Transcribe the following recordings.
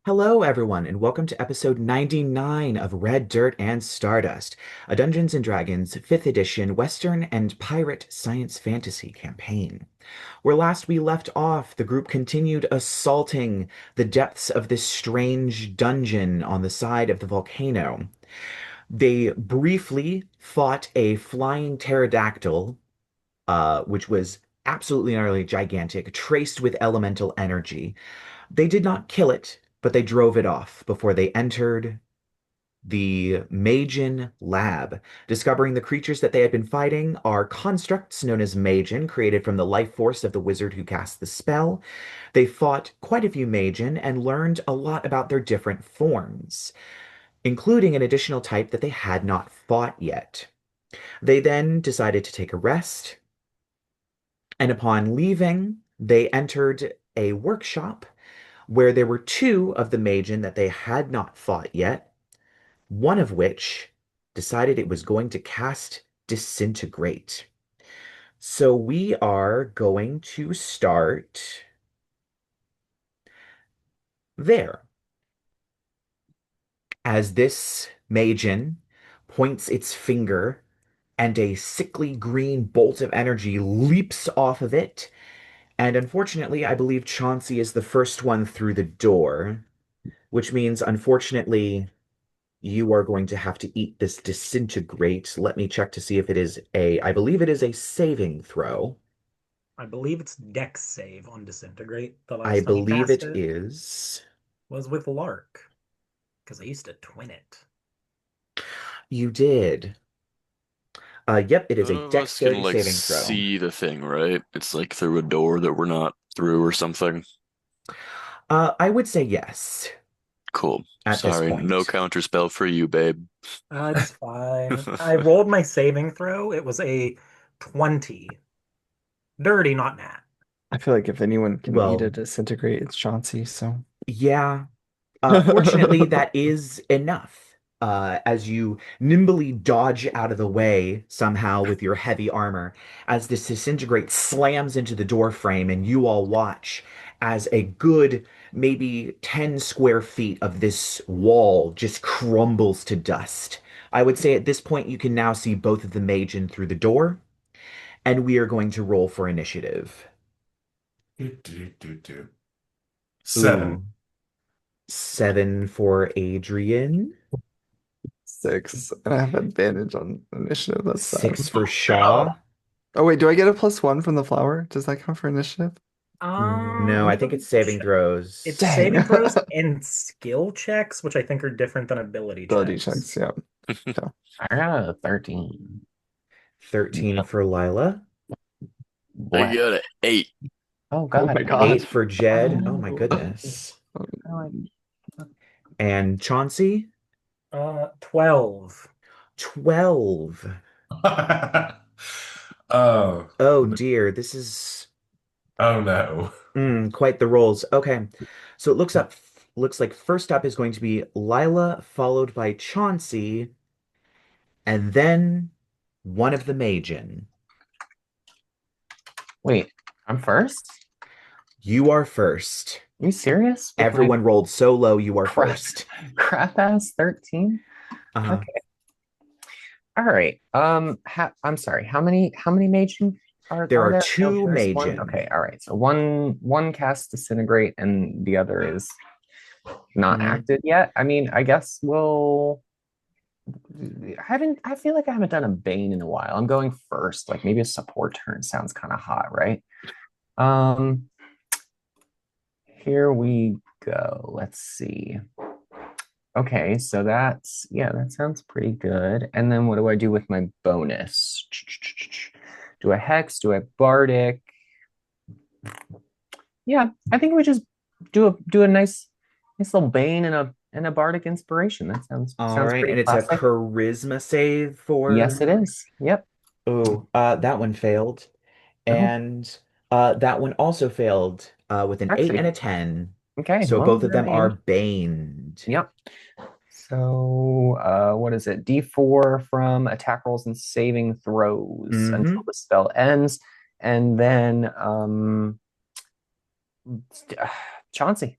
Hello, everyone, and welcome to episode 99 of Red Dirt and Stardust, a Dungeons and Dragons 5th edition Western and pirate science fantasy campaign. Where last we left off, the group continued assaulting the depths of this strange dungeon on the side of the volcano. They briefly fought a flying pterodactyl, which was absolutely and utterly gigantic, traced with elemental energy. They did not kill it, but they drove it off before they entered the Magian lab, discovering the creatures that they had been fighting are constructs known as Magian, created from the life force of the wizard who cast the spell. They fought quite a few Magian and learned a lot about their different forms, including an additional type that they had not fought yet. They then decided to take a rest, and upon leaving, they entered a workshop where there were two of the Magian that they had not fought yet, one of which decided it was going to cast Disintegrate. So we are going to start there. As this Magian points its finger and a sickly green bolt of energy leaps off of it. And unfortunately, I believe Chauncey is the first one through the door, which means, unfortunately, you are going to have to eat this disintegrate. Let me check to see if it is I believe it is a saving throw. I believe it's Dex save on Disintegrate. The I last time you believe cast it it is. was with Lark, because I used to twin it. You did. Yep, it is None a of us can dexterity like saving throw. see the thing, right? It's like through a door that we're not through or something. I would say yes Cool. at this Sorry, no point. counter spell for you, babe. It's fine. I rolled my saving throw. It was a 20. Dirty, not nat. I feel like if anyone can eat a Well, disintegrate, it's Chauncey, so. yeah. Fortunately, that is enough. As you nimbly dodge out of the way somehow with your heavy armor, as this disintegrate slams into the door frame, and you all watch as a good maybe 10 square feet of this wall just crumbles to dust. I would say at this point you can now see both of the Magian through the door, and we are going to roll for initiative. Do. Ooh, 7. 7 for Adrien. 6. And I have advantage on initiative. That's bad. 6 for No. Shaw. Oh, wait, do I get a +1 from the flower? Does that count for initiative? No, I think Let it's me saving check. throws. It's Dang. saving throws and skill checks, which I think are different than ability Ability checks. checks, yeah. So, I got a 13. 13 for Lyla. I Black. got an 8. Oh oh God, my Eight God. for Jed. Oh my Oh, goodness. I And Chauncey, 12. 12. Oh, Oh dear, this is oh no. quite the rolls. Okay. So it looks like first up is going to be Lyla, followed by Chauncey, and then one of the Magian. Wait, I'm first? You are first. Are you serious? With my Everyone rolled so low, you are crap first. crap ass 13? Uh, Okay. All right. I'm sorry. How many mages there are are there? No, two there's one. Magian. Okay, all right. So one casts disintegrate and the other is not Mhm. active yet. I mean, I guess we'll I feel like I haven't done a Bane in a while. I'm going first. Like maybe a support turn sounds kind of hot, right? Um, here we go. Let's see. Okay, so yeah, that sounds pretty good. And then what do I do with my bonus? Do I hex? Do I bardic? Yeah, I think we just do a nice little bane and a bardic inspiration. That All sounds right, pretty and it's a classic. charisma save Yes, for. it is. Yep. Oh, that one failed. Oh, And that one also failed with an 8 and actually, a 10. okay. So Well, both of they're them are baned. baned. Yep. So, what is it? D4 from attack rolls and saving throws until Hmm. the spell ends, and then uh, Chauncey.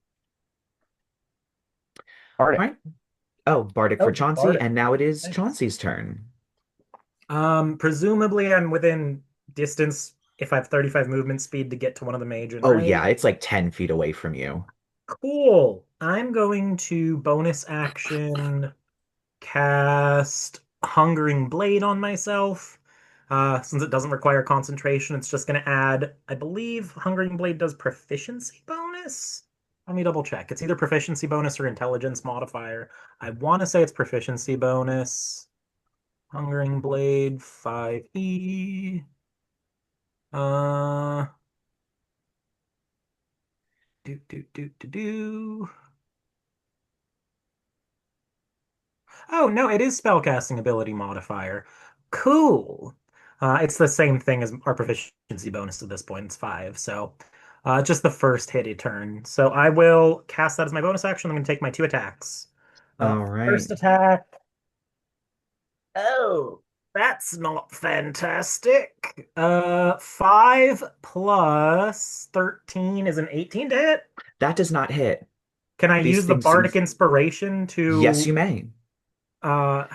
Bardic. All right. Oh, Bardic for Oh, Chauncey, Bardic. and now it is Nice. Chauncey's turn. Presumably I'm within distance if I have 35 movement speed to get to one of the Magian, Oh, right? yeah, it's like 10 feet away from you. Cool. I'm going to bonus action cast Hungering Blade on myself. Since it doesn't require concentration, it's just going to add, I believe Hungering Blade does proficiency bonus. Let me double check. It's either proficiency bonus or intelligence modifier. I want to say it's proficiency bonus. Hungering Blade 5e. Uh, do. Oh, no, it is spellcasting ability modifier. Cool. It's the same thing as our proficiency bonus at this point. It's 5. So just the first hit a turn. So I will cast that as my bonus action. I'm going to take my 2 attacks. All right. First attack. Oh, that's not fantastic. 5 plus 13 is an 18 to hit. That does not hit. Can I These use the things seem... Bardic Inspiration Yes, to you may.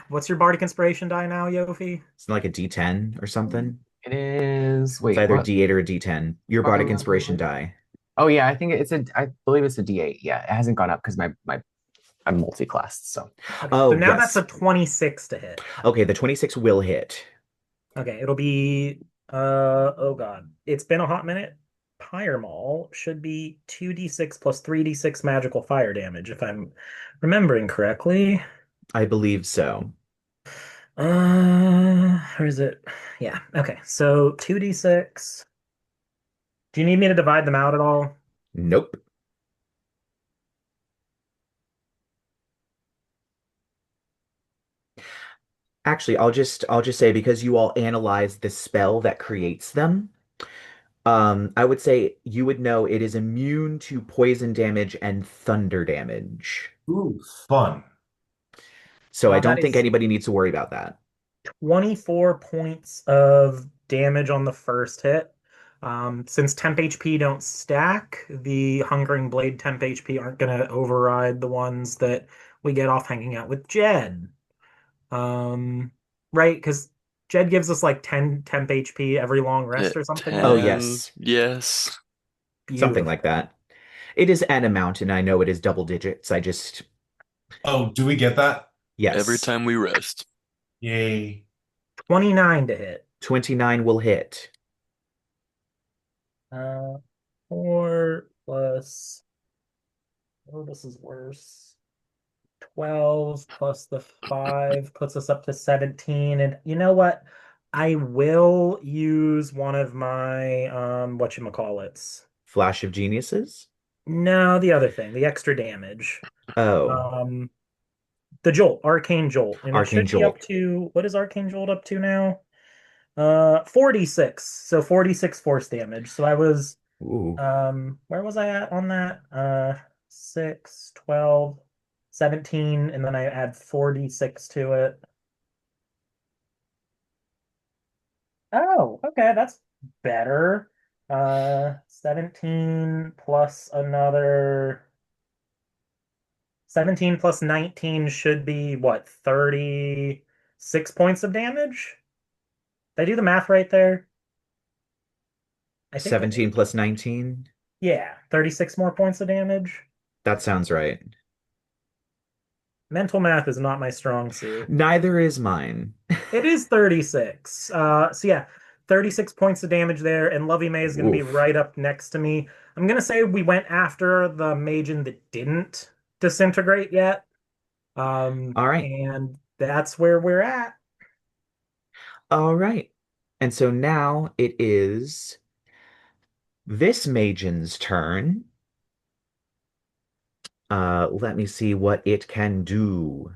what's your Bardic Inspiration die now, Yofi? It's like a D10 or something. It is. It's Wait, either what? D8 or a D10. Your Bardic Inspiration die. Oh yeah, I think it's a. I believe it's a D8. Yeah, it hasn't gone up because my I'm multi-classed. So Okay, so Oh, now that's yes. a 26 to hit. Okay, the 26 will hit. Okay, it'll be oh god. It's been a hot minute. Pyre Maul should be 2d6 plus 3d6 magical fire damage, if I'm remembering correctly. I believe so. Or is it? Yeah, okay. So 2d6. Do you need me to divide them out at all? Nope. Actually, I'll just say because you all analyze the spell that creates them, I would say you would know it is immune to poison damage and thunder damage. Ooh, fun. So I That don't think is anybody needs to worry about that. 24 points of damage on the first hit. Since temp HP don't stack, the Hungering Blade temp HP aren't going to override the ones that we get off hanging out with Jed. Um, right? Because Jed gives us like 10 temp HP every long rest At or something like Oh, that. 10, yes. yes. Something like Beautiful. that. It is an amount, and I know it is double digits. Oh, do we get that? Every Yes. time we rest. Yay. 29 to hit. 29 will hit. Uh, 4 plus. Oh, this is worse. 12 plus the 5 puts us up to 17. And you know what? I will use one of my whatchamacallits. Flash of Geniuses? No, the other thing, the extra damage. Oh, Um the Jolt, Arcane Jolt. And it Arcane should be up Jolt. to what is Arcane Jolt up to now? 46. So 46 force damage. So I was Ooh. where was I at on that? 6, 12, 17, and then I add 46 to it. Oh, okay, that's better. 17 plus another 17 plus 19 should be what, 36 points of damage? Did I do the math right there? I think I 17 did. plus 19? Yeah, 36 more points of damage. That sounds right. Mental math is not my strong suit. Neither is mine. It is 36. So yeah, 36 points of damage there, and Lovey May is going to be Oof. right up next to me. I'm going to say we went after the Magian that didn't disintegrate yet. All right. And that's where we're at. All right. And so now it is this Magian's turn. Let me see what it can do.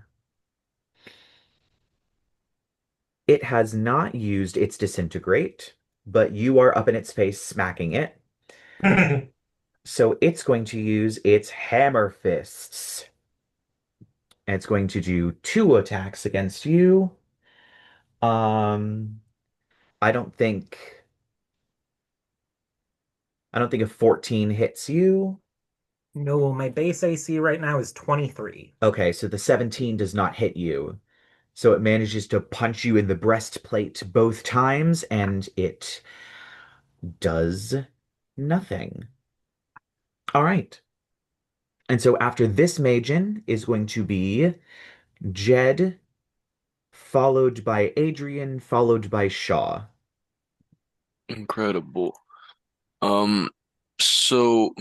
It has not used its disintegrate, but you are up in its face smacking it. So it's going to use its hammer fists. And it's going to do 2 attacks against you. Um, I don't think I don't think a 14 hits you. No, my base AC right now is 23. Okay, so the 17 does not hit you. So it manages to punch you in the breastplate both times, and it does nothing. All right. And so after this Magen is going to be Jed, followed by Adrien, followed by Shaw. Incredible. Um, so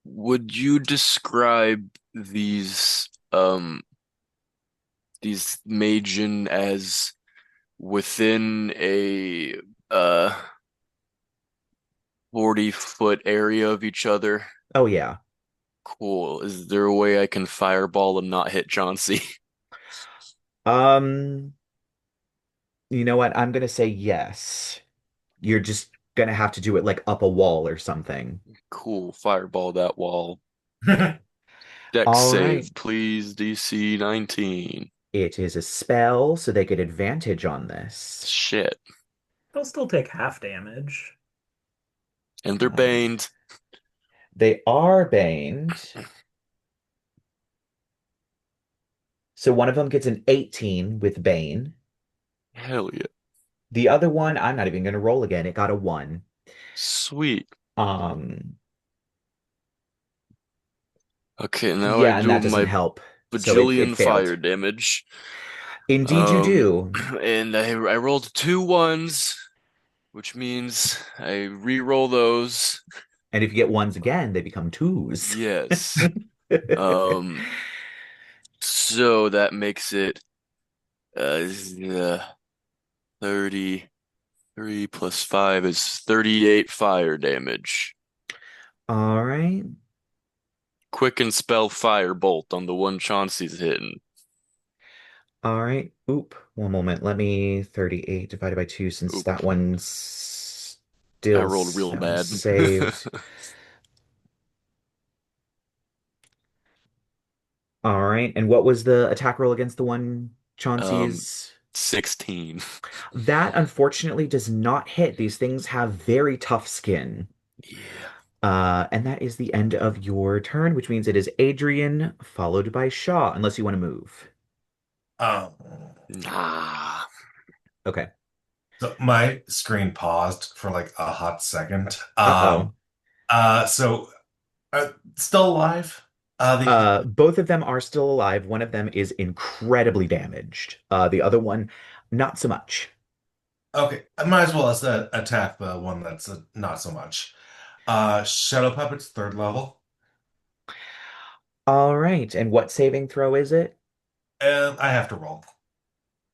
would you describe these Magian as within a 40-foot area of each other? Oh yeah. Cool. Is there a way I can fireball and not hit Chauncey? Um, you know what? I'm gonna say yes. You're just gonna have to do it like up a wall or something. Cool. Fireball that wall. Dex All right. save, please. DC 19. It is a spell, so they get advantage on this. Shit. They'll still take half damage. And they're Uh, baned. they are baned. So one of them gets an 18 with Bane. Hell yeah. The other one, I'm not even going to roll again. It got a 1. Sweet. Um, Okay, now I yeah, and do that doesn't my help. So it bajillion failed. fire damage. Indeed you do. And I rolled two ones, which means I re-roll those. And if you get ones again, they become twos. Yes. Um, so that makes it uh 33 plus 5 is 38 fire damage. All right. Quicken spell firebolt on the one Chauncey's hitting. All right. Oop. One moment. Let me 38 divided by 2 since Oop, that one's I still rolled real that one's bad. saved. All right. And what was the attack roll against the one Um, Chauncey's? 16. That unfortunately does not hit. These things have very tough skin. Yeah. And that is the end of your turn, which means it is Adrien followed by Shaw, unless you want to move. Um, Nah. Okay. so my screen paused for like a hot second. Uh-oh. So still alive? The Both of them are still alive. One of them is incredibly damaged. The other one, not so much. Okay, I might as well attack the one that's not so much. Shadow Puppet's third level. All right. And what saving throw is it? And I have to roll.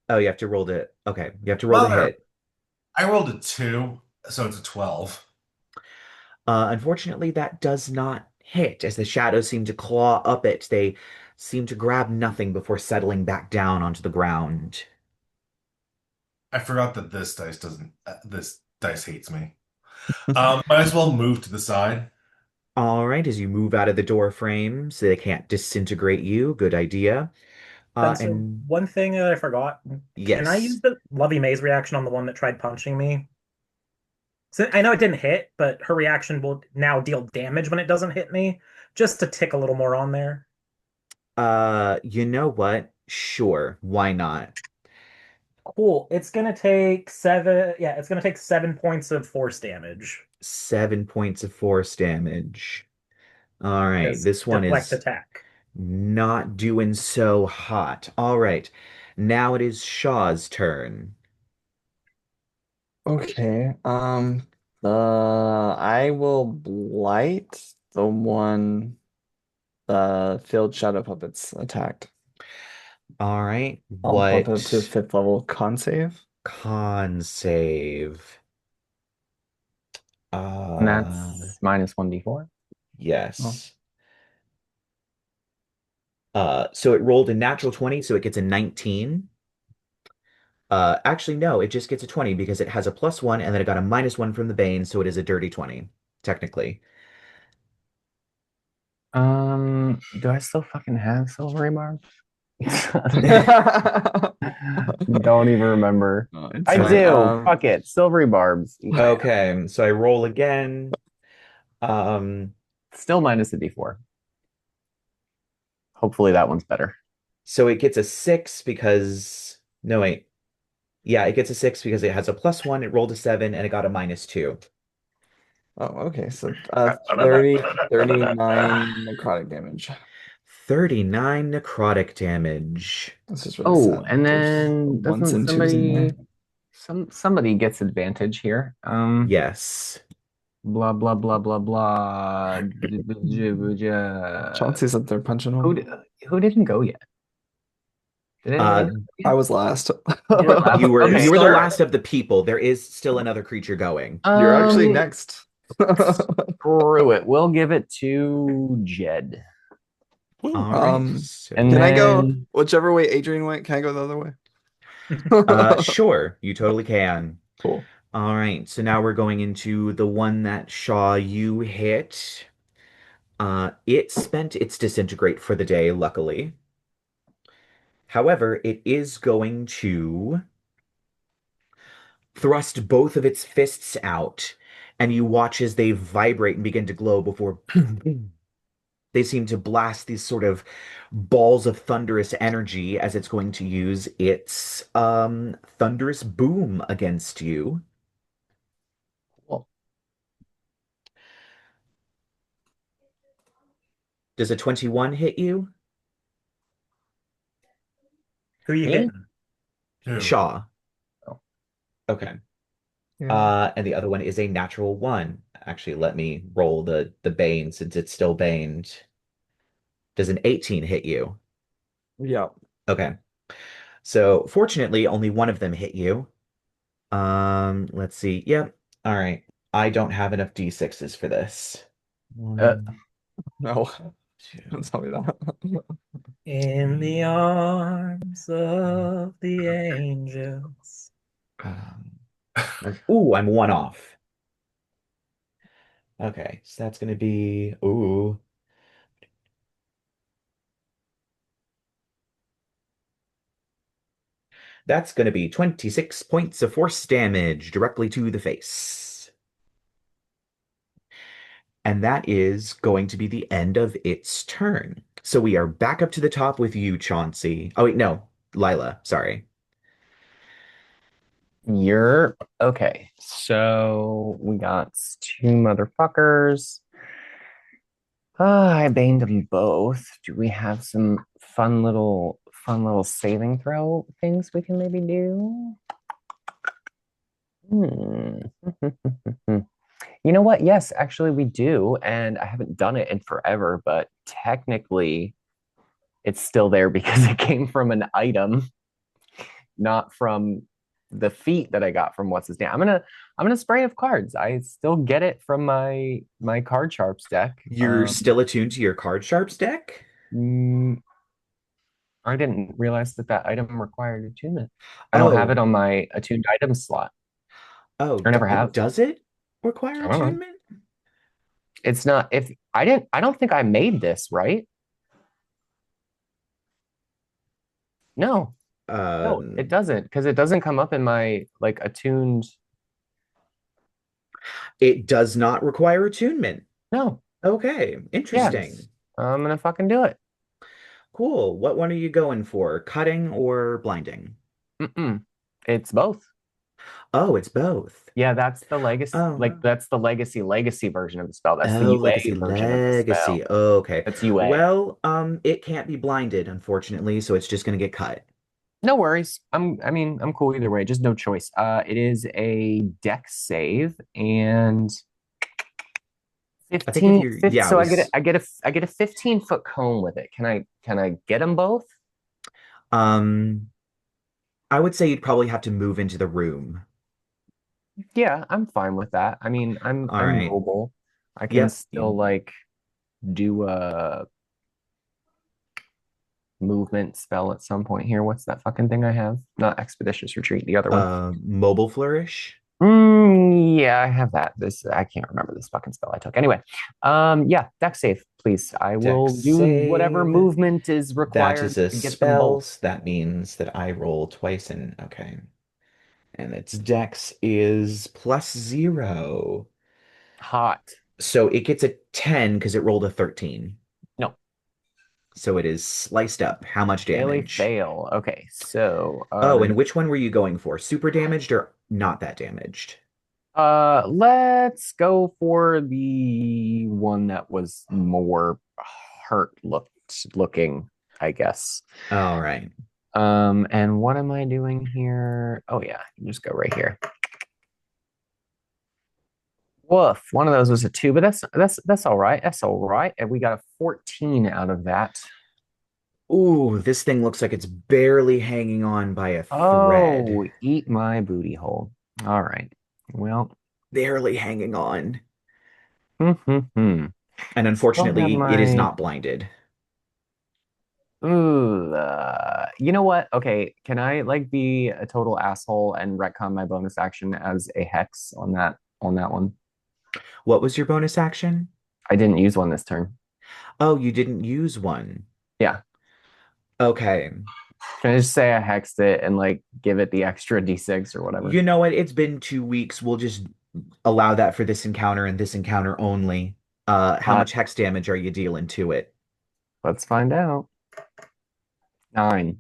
Oh, you have to roll to, okay. You have to roll to Well, there. hit. I rolled a 2, so it's a 12. Unfortunately, that does not hit. As the shadows seem to claw up it, they seem to grab nothing before settling back down onto the ground. I forgot that this dice doesn't. This dice hates me. Might as well move to the side. All right, as you move out of the door frame so they can't disintegrate you, good idea. Spencer, And one thing that I forgot. Can I use yes, the Lovey Maze reaction on the one that tried punching me? So I know it didn't hit, but her reaction will now deal damage when it doesn't hit me, just to tick a little more on there. you know what? Sure, why not? Cool. It's gonna take seven. Yeah, it's gonna take 7 points of force damage 7 points of force damage. All right, as this one deflect is attack. not doing so hot. All right, now it is Shaw's turn. Okay. I will blight the one the field shadow puppets attacked. All right, I'll bump it to what fifth level con save. con save? And Uh, that's minus 1d4. Oh. yes. So it rolled a natural 20, so it gets a 19. Actually, no, it just gets a 20 because it has a +1 and then it got a -1 from the Bane, so it is a dirty 20, technically. Do I still fucking have silvery barbs? Don't even remember. It's I fine. do. Fuck it. Silvery barbs. Okay, so I roll again. Um, Still minus a d4. Hopefully that one's better. So it gets a 6 because no wait. Yeah, it gets a 6 because it has a +1, it rolled a 7, and it got a -2. Oh, okay. So 39 necrotic damage. 39 necrotic damage. This is really Oh, sad. and There's then ones doesn't and twos in there. somebody gets advantage here. Yes. Blah blah blah blah blah. Chauncey's up there punching Who him. who didn't go yet? Did anybody Uh, go I yet? was last. You were last? you were Okay, you were the sure. last of the people. There is still another creature going. You're actually Um, next. Screw it. We'll give it to Jed. All right. Um, So, And Can I go then whichever way Adrien went? Can I go the other way? sure, you totally can. Cool. All right. So now we're going into the one that Shaw you hit. It spent its disintegrate for the day, luckily. However, it is going to thrust both of its fists out, and you watch as they vibrate and begin to glow before they seem to blast these sort of balls of thunderous energy as it's going to use its thunderous boom against you. Cool. Does a 21 hit you? Who you Me? hitting? Two. Shaw. Oh. Okay. Yeah. And the other one is a natural 1. Actually, let me roll the bane since it's still baned. Does an 18 hit you? Yeah. Okay. So fortunately, only one of them hit you. Let's see. Yep. All right. I don't have enough D6s for this. Uh, One, No. two, Don't tell me that. In the arms of the angels. um, ooh, I'm 1 off. Okay, so that's gonna be ooh. That's gonna be 26 points of force damage directly to the face. And that is going to be the end of its turn. So we are back up to the top with you, Chauncey. Oh wait, no, Lyla, sorry. you're okay. So we got two motherfuckers. I baned them both. Do we have some fun little saving throw things we can maybe do? Hmm. You know what? Yes, actually we do, and I haven't done it in forever, but technically it's still there because it came from an item, not from the feat that I got from what's his name. I'm gonna spray of cards. I still get it from my card sharps deck. You're still attuned to your card sharps deck? Mm, I didn't realize that item required attunement. I don't have it Oh, on my attuned items slot. oh, I never have. does it require I don't know. attunement? It's not if I don't think I made this, right? No, no, it Um, doesn't, because it doesn't come up in my like attuned. it does not require attunement. No, Okay, interesting. yes. I'm gonna fucking do it. Cool. What one are you going for? Cutting or blinding? Mm-mm. It's both. Oh, it's both. Yeah, that's the legacy, Oh, like that's the legacy version of the spell. That's the oh, UA legacy, version of the spell. legacy. Okay. That's UA. Well, it can't be blinded, unfortunately, so it's just gonna get cut. No worries. I'm cool either way. Just no choice. It is a deck save and I think if 15, you're, 50, yeah, it so was, I get a 15-foot cone with it. Can I get them both? um, I would say you'd probably have to move into the room. Yeah, I'm fine with that. I mean, All I'm right. mobile. I can Yep. still like do a movement spell at some point here. What's that fucking thing I have? Not expeditious retreat, the other one. Mobile flourish. Yeah, I have that. This I can't remember this fucking spell I took. Anyway, yeah, deck save, please. I Dex will do whatever save. movement is That required is a to get them both. spell. So that means that I roll twice and okay. And its dex is +0. Hot. So it gets a 10 because it rolled a 13. No, So it is sliced up. How much daily damage? fail. Okay, so Oh, and which one were you going for? Super damaged or not that damaged? let's go for the one that was more looking, I guess. All right. And what am I doing here? Oh yeah, you can just go right here. Woof. One of those was a 2, but that's all right. That's all right. And we got a 14 out of that. Ooh, this thing looks like it's barely hanging on by a thread. Oh, eat my booty hole. All right. Well, Barely hanging on. hmm. And Still have unfortunately, it is my. not blinded. Ooh, you know what? Okay, can I like be a total asshole and retcon my bonus action as a hex on that one? What was your bonus action? I didn't use one this turn. Oh, you didn't use one. Yeah. Okay. Can I just say I hexed it and like give it the extra d6 or whatever? You know what? It's been 2 weeks. We'll just allow that for this encounter and this encounter only. How Hot. much hex damage are you dealing to it? Let's find out. 9.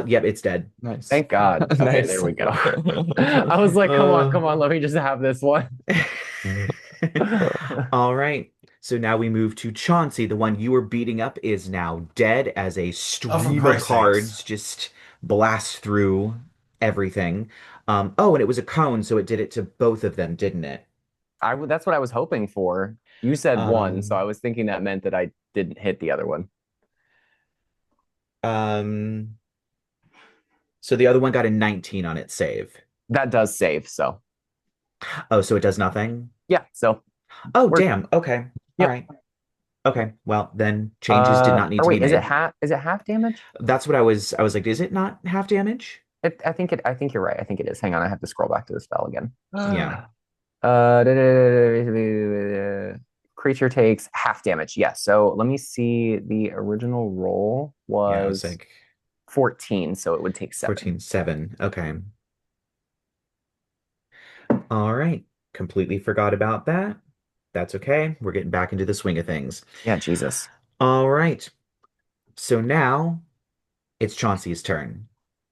Yep, it's dead. Nice. Thank God. Okay, Nice. there we go. I was like, come on, let me just have this one. All right. So now we move to Chauncey. The one you were beating up is now dead as a Oh, for stream of Christ's cards sakes. just blast through everything. Oh, and it was a cone, so it did it to both of them, didn't it? That's what I was hoping for. You said 1, so I Um, was thinking that meant that I didn't hit the other one. um, so the other one got a 19 on its save. That does save, so Oh, so it does nothing? yeah, so Oh, we're damn. Okay. All yep. right. Okay. Well, then changes did not need Or to be wait, made. is it half damage? That's what I was like, is it not half damage? I think you're right. I think it is. Hang on, I have to scroll back to the spell again. Yeah. Uh, creature takes half damage. Yes. So let me see. The original roll Yeah, I was was like 14, so it would take 7. 14, 7. Okay. All right. Completely forgot about that. That's okay. We're getting back into the swing of things. Yeah, Jesus. All right. So now it's Chauncey's turn.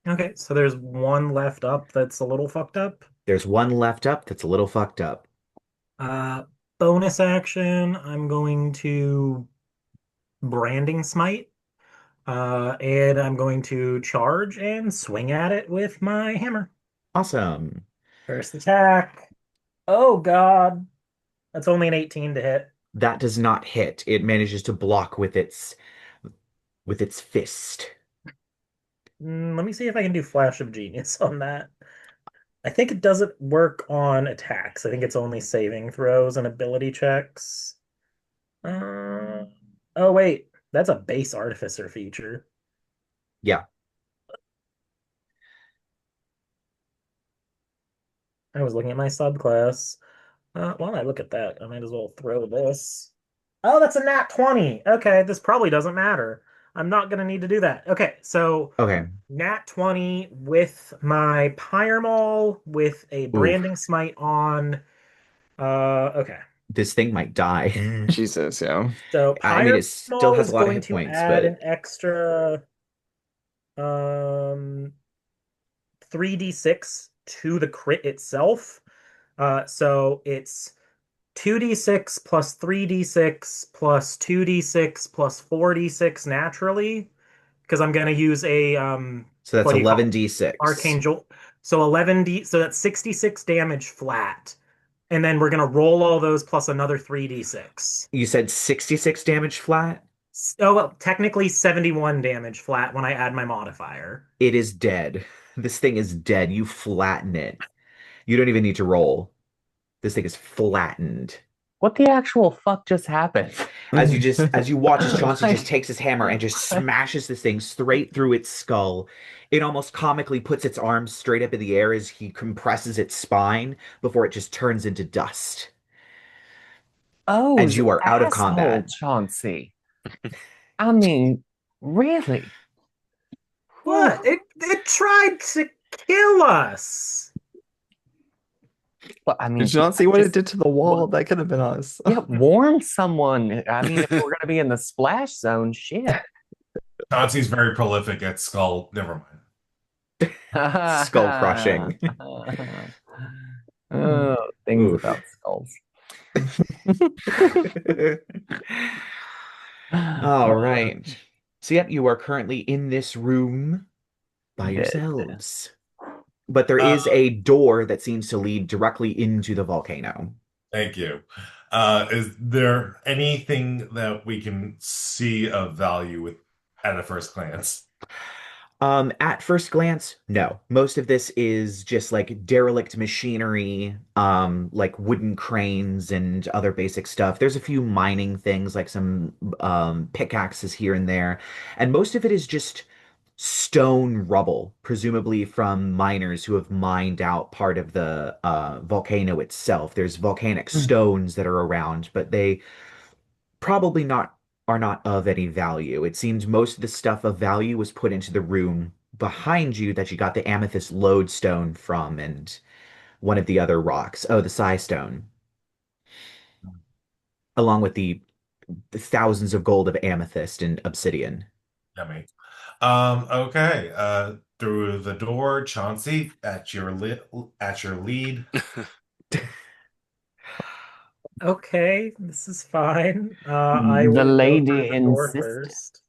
Okay, so there's one left up that's a little fucked up. There's one left up that's a little fucked up. Uh, Bonus action, I'm going to branding smite. And I'm going to charge and swing at it with my hammer. Awesome. First attack. Oh God. That's only an 18 to hit. That does not hit. It manages to block with its fist. Let me see if I can do Flash of Genius on that. I think it doesn't work on attacks. I think it's only saving throws and ability checks. Uh, oh wait, that's a base Artificer feature. Yeah. I was looking at my subclass. While I look at that, I might as well throw this. Oh, that's a nat 20. Okay, this probably doesn't matter. I'm not going to need to do that. Okay, so Okay. nat 20 with my Pyre Maul with a Oof. branding smite on. Okay. This thing might die. Jesus, yeah. So I mean, Pyre it still Maul has is a lot of going hit to points, add but an extra um 3d6 to the crit itself. So it's 2d6 plus 3d6 plus 2d6 plus 4d6 naturally, because I'm going to use a so that's what do you call it? 11d6. Arcane Jolt. So 11d, so that's 66 damage flat. And then we're going to roll all those plus another 3d6. You said 66 damage flat? Oh, well, technically 71 damage flat when I add my modifier. It is dead. This thing is dead. You flatten it. You don't even need to roll. This thing is flattened. What the actual fuck just happened? As you watch as Chauncey just Like, takes his hammer and just smashes this thing straight through its skull. It almost comically puts its arms straight up in the air as he compresses its spine before it just turns into dust. oh, And you are out of asshole, combat. Chauncey. I mean, really? What? Whew. It tried to kill us. But I mean, Did you not see what it just did to the wall? That could have been us. yeah, warn someone. I mean, if we're gonna be in the splash zone, shit. Chauncey's very prolific at skull. Never mind. Skull crushing. Oh, things Oof. about skulls. All right. So, yep, you are currently in this room by Dead. yourselves. But there Uh, is a door that seems to lead directly into the volcano. Thank you. Is there anything that we can see of value with at a first glance? At first glance, no. Most of this is just like derelict machinery, like wooden cranes and other basic stuff. There's a few mining things, like some pickaxes here and there, and most of it is just stone rubble, presumably from miners who have mined out part of the volcano itself. There's volcanic stones that are around, but they probably not are not of any value. It seems most of the stuff of value was put into the room behind you that you got the amethyst lodestone from and one of the other rocks. Oh, the Psy stone, along with the thousands of gold of amethyst and obsidian. Yummy. Okay. Through the door, Chauncey, at your lead. Okay, this is fine. I The will go lady through the door insisted. first.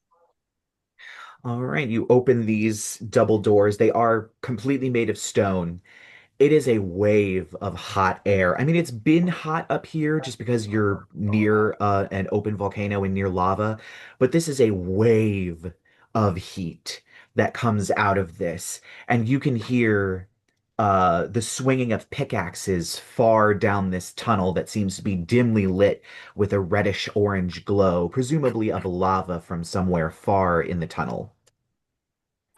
All right, you open these double doors. They are completely made of stone. It is a wave of hot air. I mean, it's been hot up here just because you're near an open volcano and near lava, but this is a wave of heat that comes out of this, and you can hear the swinging of pickaxes far down this tunnel that seems to be dimly lit with a reddish orange glow, presumably of lava from somewhere far in the tunnel.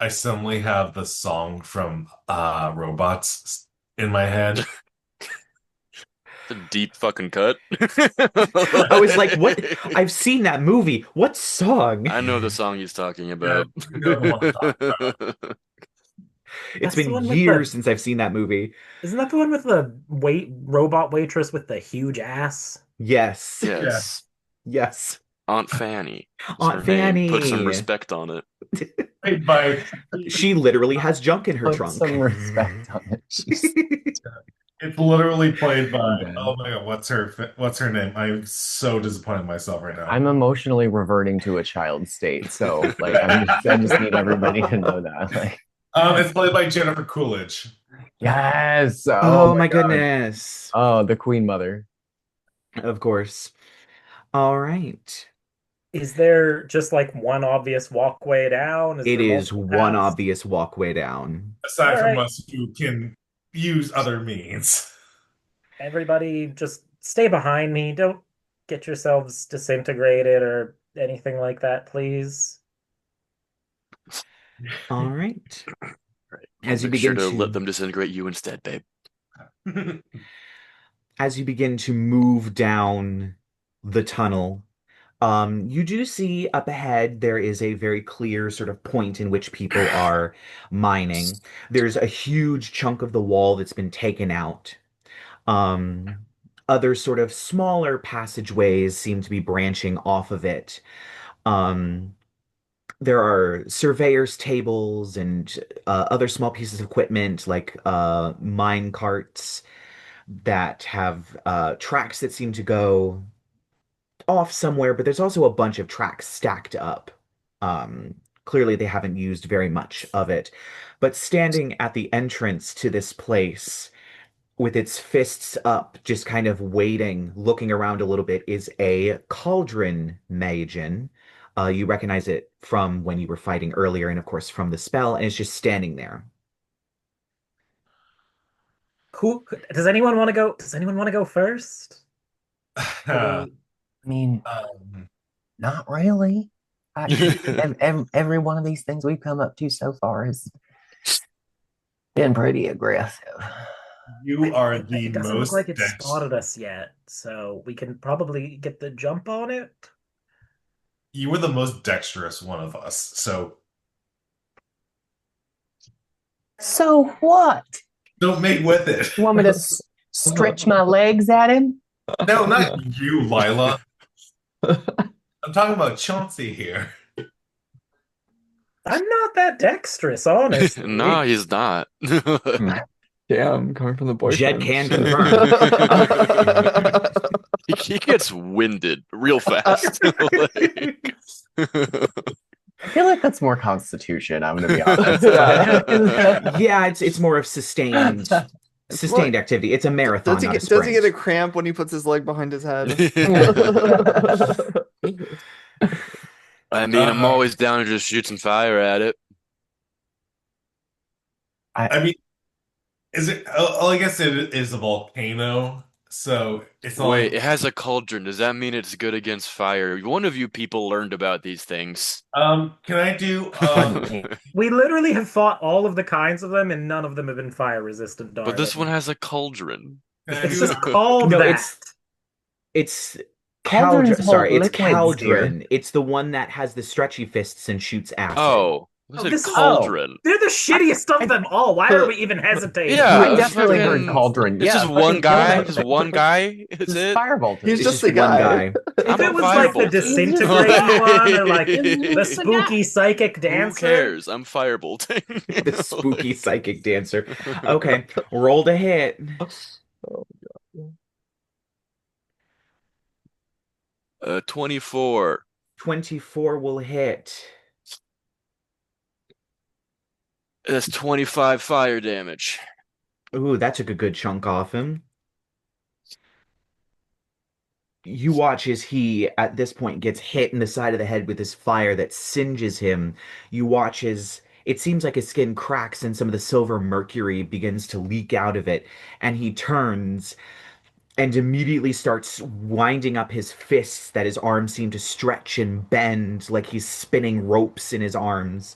I suddenly have the song from Robots in my head. A deep fucking cut. I was like, what? I've seen that movie. What song? I know the song he's talking Yeah, about. you know the one I'm talking about. It's That's the been one with years since I've seen that movie. isn't that the one with the robot waitress with the huge ass? Yes. Yeah. Yes, Yes. Aunt Fanny is Aunt her name. Put some Fanny. respect on it. Played by She literally has junk in her Put trunk. some respect on it. It's literally played by I'm dead. oh my god, what's her name? I'm so disappointed in myself right now. I'm emotionally reverting to a child state, so like I just need everybody to know that. Like, It's played by Jennifer Coolidge. yes. Oh Oh my my God. goodness. Oh, the Queen Mother. Of course. All right. Is there just like one obvious walkway down? Is It there is multiple one paths? obvious walkway down. Aside All from right, us who can use other means. everybody just stay behind me. Don't get yourselves disintegrated or anything like that, please. All right. Right. I'll As you make sure begin to let to them disintegrate you instead, babe. as you begin to move down the tunnel, you do see up ahead there is a very clear sort of point in which people are mining. There's a huge chunk of the wall that's been taken out. Um, Other sort of smaller passageways seem to be branching off of it. Um, there are surveyors' tables and other small pieces of equipment like mine carts that have tracks that seem to go off somewhere, but there's also a bunch of tracks stacked up. Clearly, they haven't used very much of it. But standing at the entrance to this place, with its fists up, just kind of waiting, looking around a little bit, is a cauldron Magen. You recognize it from when you were fighting earlier, and of course from the spell, and it's just standing there. Who does anyone want to go? Does anyone want to go first? I mean, Um, not really. Every one of these things we've come up to so far has been pretty aggressive. you are the It doesn't look most like it dex- spotted us yet, so we can probably get the jump on it. you were the most dexterous one of us. So So what? don't make with it. You want me to stretch my legs at him. No, not you, Lyla. I'm talking about Chauncey here. I'm not that dexterous, honestly. No, he's not. Damn, coming from the Jed boyfriend. can Shit. confirm. He gets winded real fast. Like- I feel like that's more Constitution. I'm gonna be honest. Yeah, it's more of sustained more- activity. It's a marathon, Does he not a get, does he get a sprint. cramp when he puts his leg behind his head? I mean, I'm always down to just shoot some fire at it. I mean, is it? Oh, I guess it is a volcano, so it's not Wait, like. it has a cauldron. Does that mean it's good against fire? One of you people learned about these things. Can I do? We literally have fought all of the kinds of them, and none of them have been fire resistant. But this darling. one has a cauldron. Can I It's do? just called No, that. it's Cauldrons cauldron. Sorry, hold it's liquids, cauldron. It's the one that has the stretchy fists and shoots acid. Oh, Oh, it's this a is- cauldron. They're the shittiest of them all. Why are we even hesitating? Yeah, I it's definitely fucking- heard cauldron. It's Yeah, just fucking one guy. kill Just him. one guy. Is Just it? firebolt him. He's It's just just a one guy. guy. If I'm it a was like the firebolt. disintegrating one, or like Who the spooky psychic dancer. cares? I'm firebolting. The spooky psychic dancer. Okay, roll to hit. 24. 24 will hit. That's 25 fire damage. Ooh, that took a good chunk off him. You watch as he, at this point, gets hit in the side of the head with this fire that singes him. You watch as it seems like his skin cracks and some of the silver mercury begins to leak out of it, and he turns and immediately starts winding up his fists that his arms seem to stretch and bend like he's spinning ropes in his arms.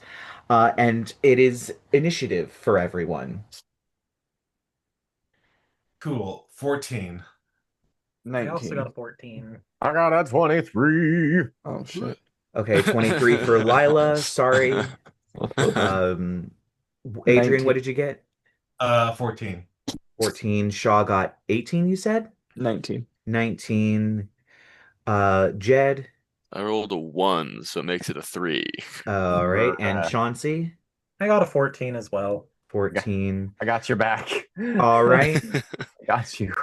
And it is initiative for everyone. Cool. 14. I also 19. got a 14. I got a 23. Oh shit. Okay, 23 for Lyla. Sorry. Adrien, 19. what did you get? 14. 14. Shaw got 18, you said? 19. 19. Jed. I rolled a 1, so it makes it a 3. All right. And Chauncey? I got a 14 as well. 14. I got your back. All right. I got you.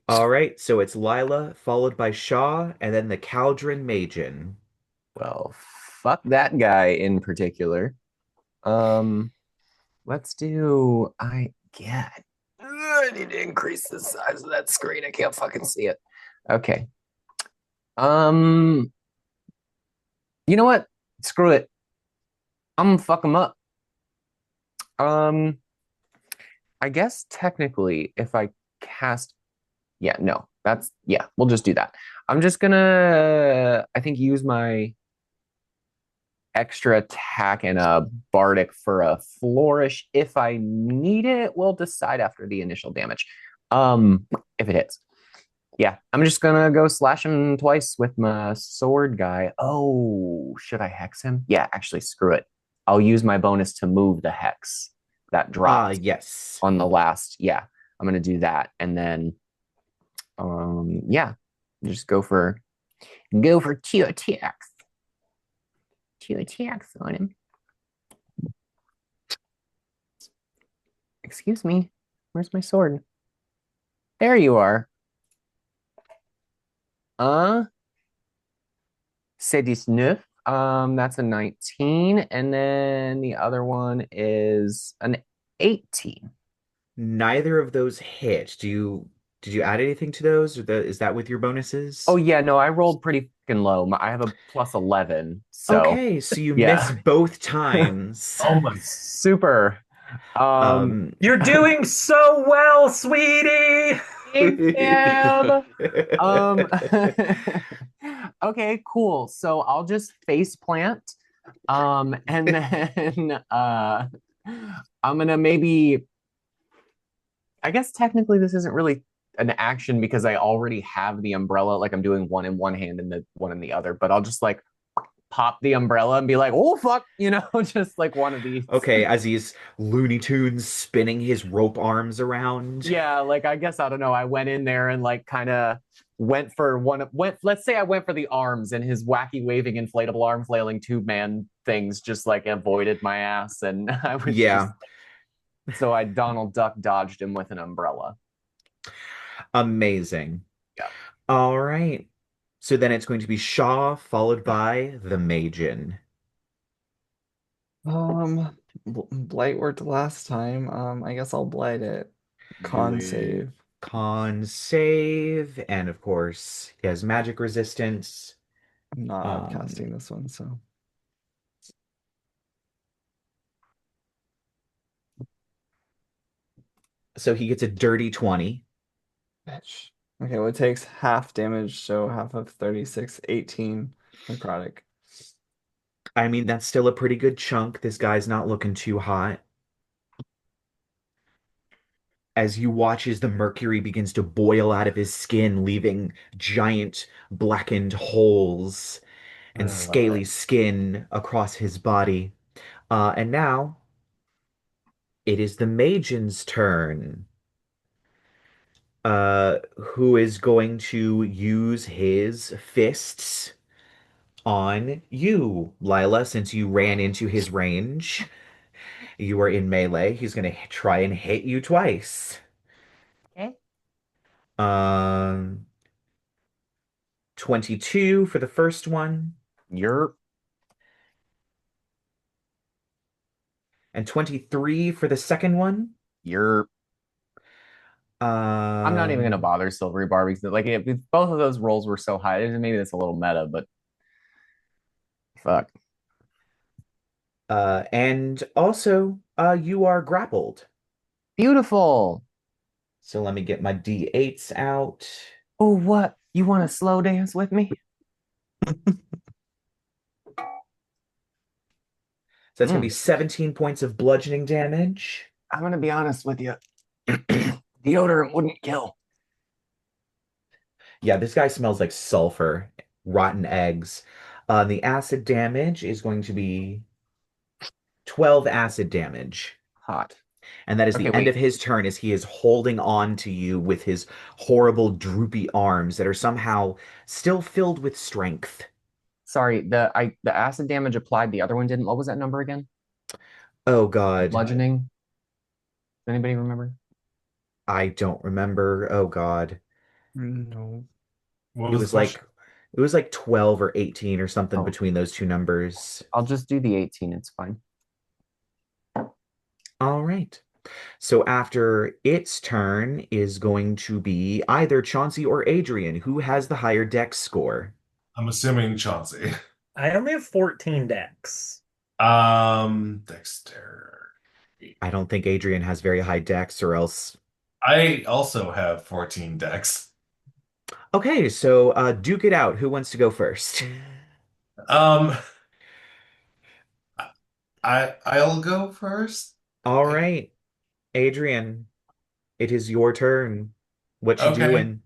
All right. So it's Lyla, followed by Shaw, and then the Cauldron Magen. Well, fuck that guy in particular. Let's do I need to increase the size of that screen. I can't fucking see it. Okay. You know what? Screw it. I'm gonna fuck him up. I guess technically if I cast we'll just do that. I'm just gonna I think use my extra attack and a bardic for a flourish if I need it. We'll decide after the initial damage. If it hits. Yeah, I'm just gonna go slash him twice with my sword guy. Oh, should I hex him? Yeah, actually, screw it. I'll use my bonus to move the hex that dropped Yes. on the last. Yeah, I'm gonna do that, and then, just go for two attacks. Two attacks on him. Excuse me, where's my sword? There you are. C'est 19. That's a 19, and then the other one is an 18. Neither of those hit. Did you add anything to those? Or is that with your bonuses? Oh yeah, no, I rolled pretty fucking low. I have a plus 11, so Okay, so you yeah. miss both times. super. You're doing so well, sweetie. Okay, cool. So I'll just face plant. And then I'm gonna maybe I guess technically this isn't really an action because I already have the umbrella, like I'm doing one in one hand and the one in the other, but I'll just like pop the umbrella and be like, oh fuck, just like one of these. Okay, as he's Looney Tunes spinning his rope arms around. Yeah, like I guess I don't know. I went in there and like kind of let's say I went for the arms, and his wacky waving inflatable arm flailing tube man things just like avoided my ass, and I was Yeah. so I Donald Duck dodged him with an umbrella. Amazing. Yeah. All right. So then it's going to be Shaw followed by the Majin. Blight worked last time. I guess I'll blight it. Con save. Con save, and of course, he has magic resistance. I'm not casting this one, so. So he gets a dirty 20. Bitch. Okay, well, it takes half damage, so half of 36, 18 necrotic. I mean, that's still a pretty good chunk. This guy's not looking too hot. As you watch as the mercury begins to boil out of his skin, leaving giant blackened holes and scaly skin across his body. And now it is the Majin's turn. Who is going to use his fists on you, Lyla, since you ran into his range. You are in melee. He's going to try and hit you twice. Okay. 22 for the first one. You're And 23 for the second one. you're I'm not even gonna Um, bother Silvery Bar because like if both of those rolls were so high, maybe that's a little meta, but fuck. and also, you are grappled. Beautiful. So let me get my D8s out. Oh, what? You want to slow dance with me? So that's going to be 17 points of bludgeoning damage. I'm gonna be honest with you. Deodorant wouldn't kill. Yeah, this guy smells like sulfur, rotten eggs. The acid damage is going to be 12 acid damage. Hot. And that is Okay, the end wait. of his turn as he is holding on to you with his horrible droopy arms that are somehow still filled with strength. Sorry, the acid damage applied, the other one didn't. What was that number again? Oh God, Bludgeoning. Does anybody remember? I don't remember. Oh God. No. What It was the was like question? it was like 12 or 18 or something Oh. between those two numbers. I'll just do the 18. It's fine. All right. So after its turn is going to be either Chauncey or Adrien, who has the higher dex score. I'm assuming Chauncey. I only have 14 decks. Dexter. I don't think Adrien has very high dex, or else. I also have 14 decks. Okay, so duke it out. Who wants to go first? Um, I'll go first. All right, Adrien, it is your turn. What you Okay. doing?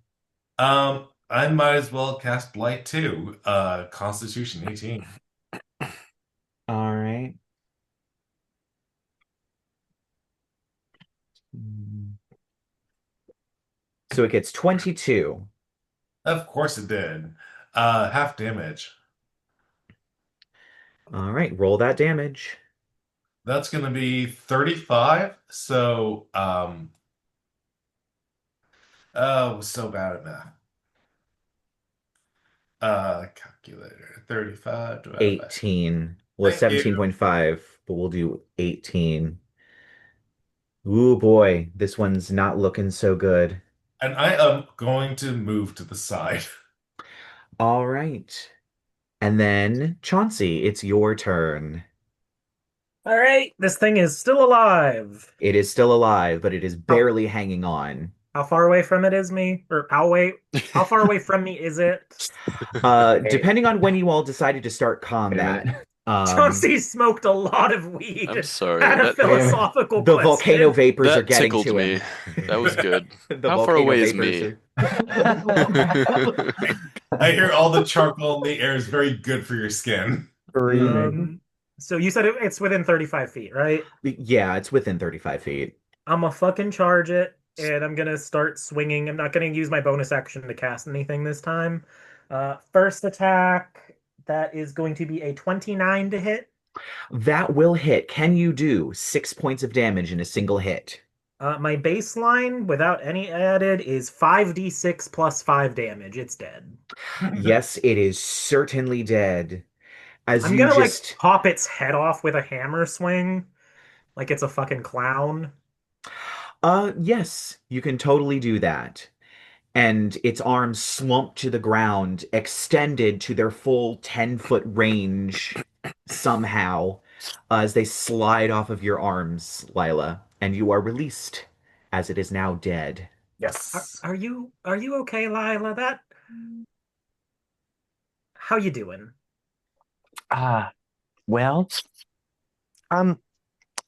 I might as well cast Blight too. Constitution 18. All right. So it gets 22. Of course it did. Half damage. All right, roll that damage. That's gonna be 35. So, oh, so bad at math. Calculator. 35 divided by 18. Well, it's Thank you. 17.5, but we'll do 18. Ooh boy, this one's not looking so good. And I am going to move to the side. All right. And then, Chauncey, it's your turn. All right, this thing is still alive. It is still alive, but it is barely hanging on. How far away from it is me? Or how far away from me is it? Depending on when you all decided to start Wait a combat, minute. Chauncey smoked a lot of weed. I'm sorry. Had a That, philosophical the question. volcano vapors are that getting tickled to me. him. That was good. The How far volcano away is vapors me? I hear all the charcoal in the air is very good for your skin. Screaming. So you said it's within 35 feet, right? Yeah, it's within 35 feet. I'm gonna fucking charge it, and I'm gonna start swinging. I'm not gonna use my bonus action to cast anything this time. First attack, that is going to be a 29 to hit. That will hit. Can you do 6 points of damage in a single hit? My baseline, without any added, is 5d6 plus 5 damage. It's dead. Yes, it is certainly dead. As I'm you gonna like just pop its head off with a hammer swing, like it's a fucking clown. yes, you can totally do that. And its arms slump to the ground, extended to their full 10-foot range somehow, as they slide off of your arms, Lyla, and you are released, as it is now dead. Are, Yes. are you are you okay, Lyla? That how you doing? Ah, well, um,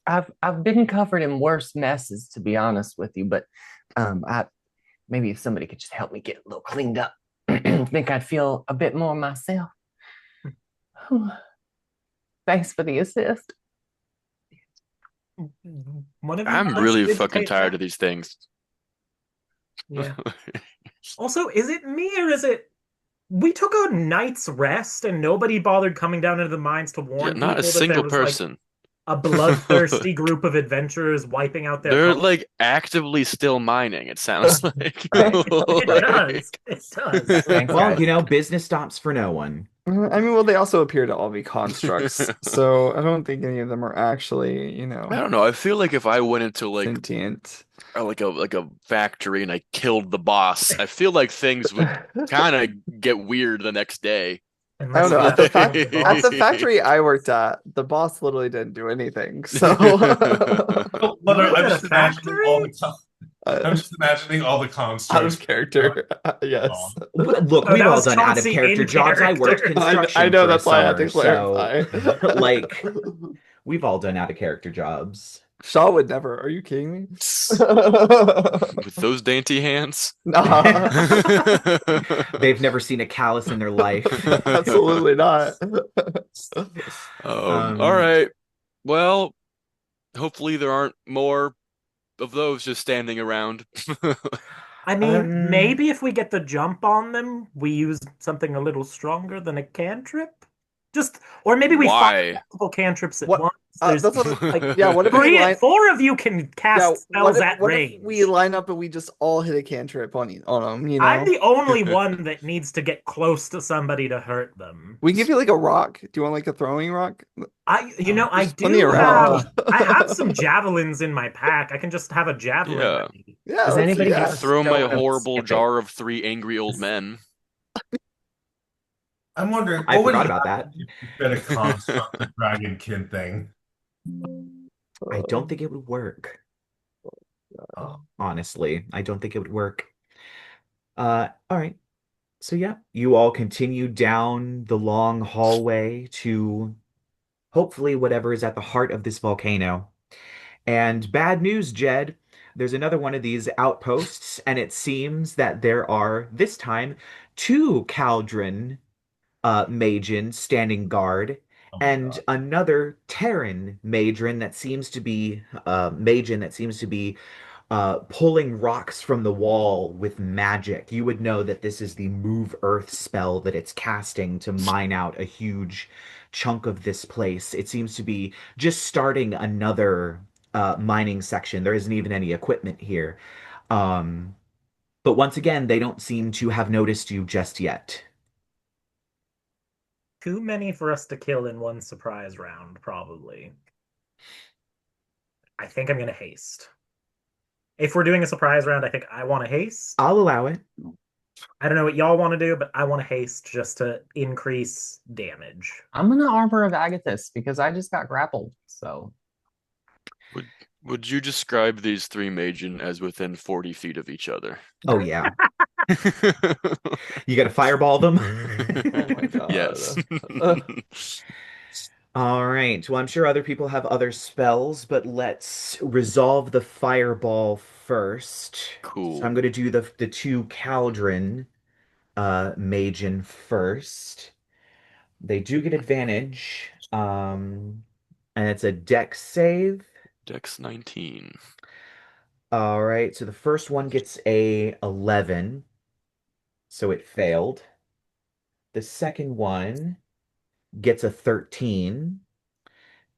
I've been covered in worse messes, to be honest with you, but I maybe if somebody could just help me get a little cleaned up, I think I'd feel a bit more myself. Thanks for the assist. One of you I'm guys really did fucking take tired that? of these things. Yeah. Also, is it me or is it we took a night's rest and nobody bothered coming down into the mines to Yeah, warn not a people that there single was like person. a bloodthirsty group of adventurers wiping out their They're colony? like actively still mining, it sounds like. It does. Like- It does. Thanks, Well, guys. business stops for no one. I mean, well, they also appear to all be constructs, so I don't think any of them are actually, I don't know. I feel like if I went into like sentient. like a factory and I killed the boss, I feel like things would kind of get weird the next day. I don't Unless know. you At the have fact the at the boss. factory I worked at, the boss literally didn't do anything. So Oh, You I'm worked at a just imagining all factory? I'm uh, just imagining all the out constructs. of character. Yes. Look, Oh, we've that all was done out of Chauncey character in jobs. I worked character. I construction know for a that's why I had to summer, so clarify. like we've all done out of character jobs. Shaw would never. Are you kidding me? With those dainty hands. Nah, They've never seen a callus in their life. absolutely not. All Um, right. Well, hopefully there aren't more of those just standing around. I mean, um, maybe if we get the jump on them, we use something a little stronger than a cantrip. Just, or maybe we fire Why? multiple cantrips at What? once. There's That's what. Yeah. What if we three, line? 4 of you can Yeah. cast spells at What if we range. line up and we just all hit a cantrip on them? You I'm know. the only one that needs to get close to somebody to hurt them. We can give you like a rock. Do you want like a throwing rock? I There's plenty do around. have, I have some javelins in my pack. I can just have a javelin Yeah. ready. Yeah. Does Let's do anybody I have could a that. throw my stone of horrible skipping? jar of three angry old men. I'm wondering I what would forgot about happen that. if you fit a construct the dragonkin thing. I don't think it would work. Oh. Honestly, I don't think it would work. All right. So yeah, you all continue down the long hallway to hopefully whatever is at the heart of this volcano. And bad news, Jed. There's another one of these outposts, and it seems that there are, this time, two Caldron Majin standing guard, Oh my and god. another Terran Majin that seems to be pulling rocks from the wall with magic. You would know that this is the Move Earth spell that it's casting to mine out a huge chunk of this place. It seems to be just starting another mining section. There isn't even any equipment here. Um, but once again, they don't seem to have noticed you just yet. Too many for us to kill in one surprise round, probably. I think I'm going to haste. If we're doing a surprise round, I think I want to haste. I'll allow it. I don't know what y'all want to do, but I want to haste just to increase damage. I'm gonna Arbor of Agathis because I just got grappled. So Would you describe these three Majin as within 40 feet of each other? Oh yeah. You gotta fireball them. Oh my god. Yes. All right. Well, I'm sure other people have other spells, but let's resolve the fireball first. So Cool. I'm gonna do the two Caldron Majin first. They do get advantage. And it's a dex save. Dex 19. All right, so the first one gets a 11, so it failed. The second one gets a 13.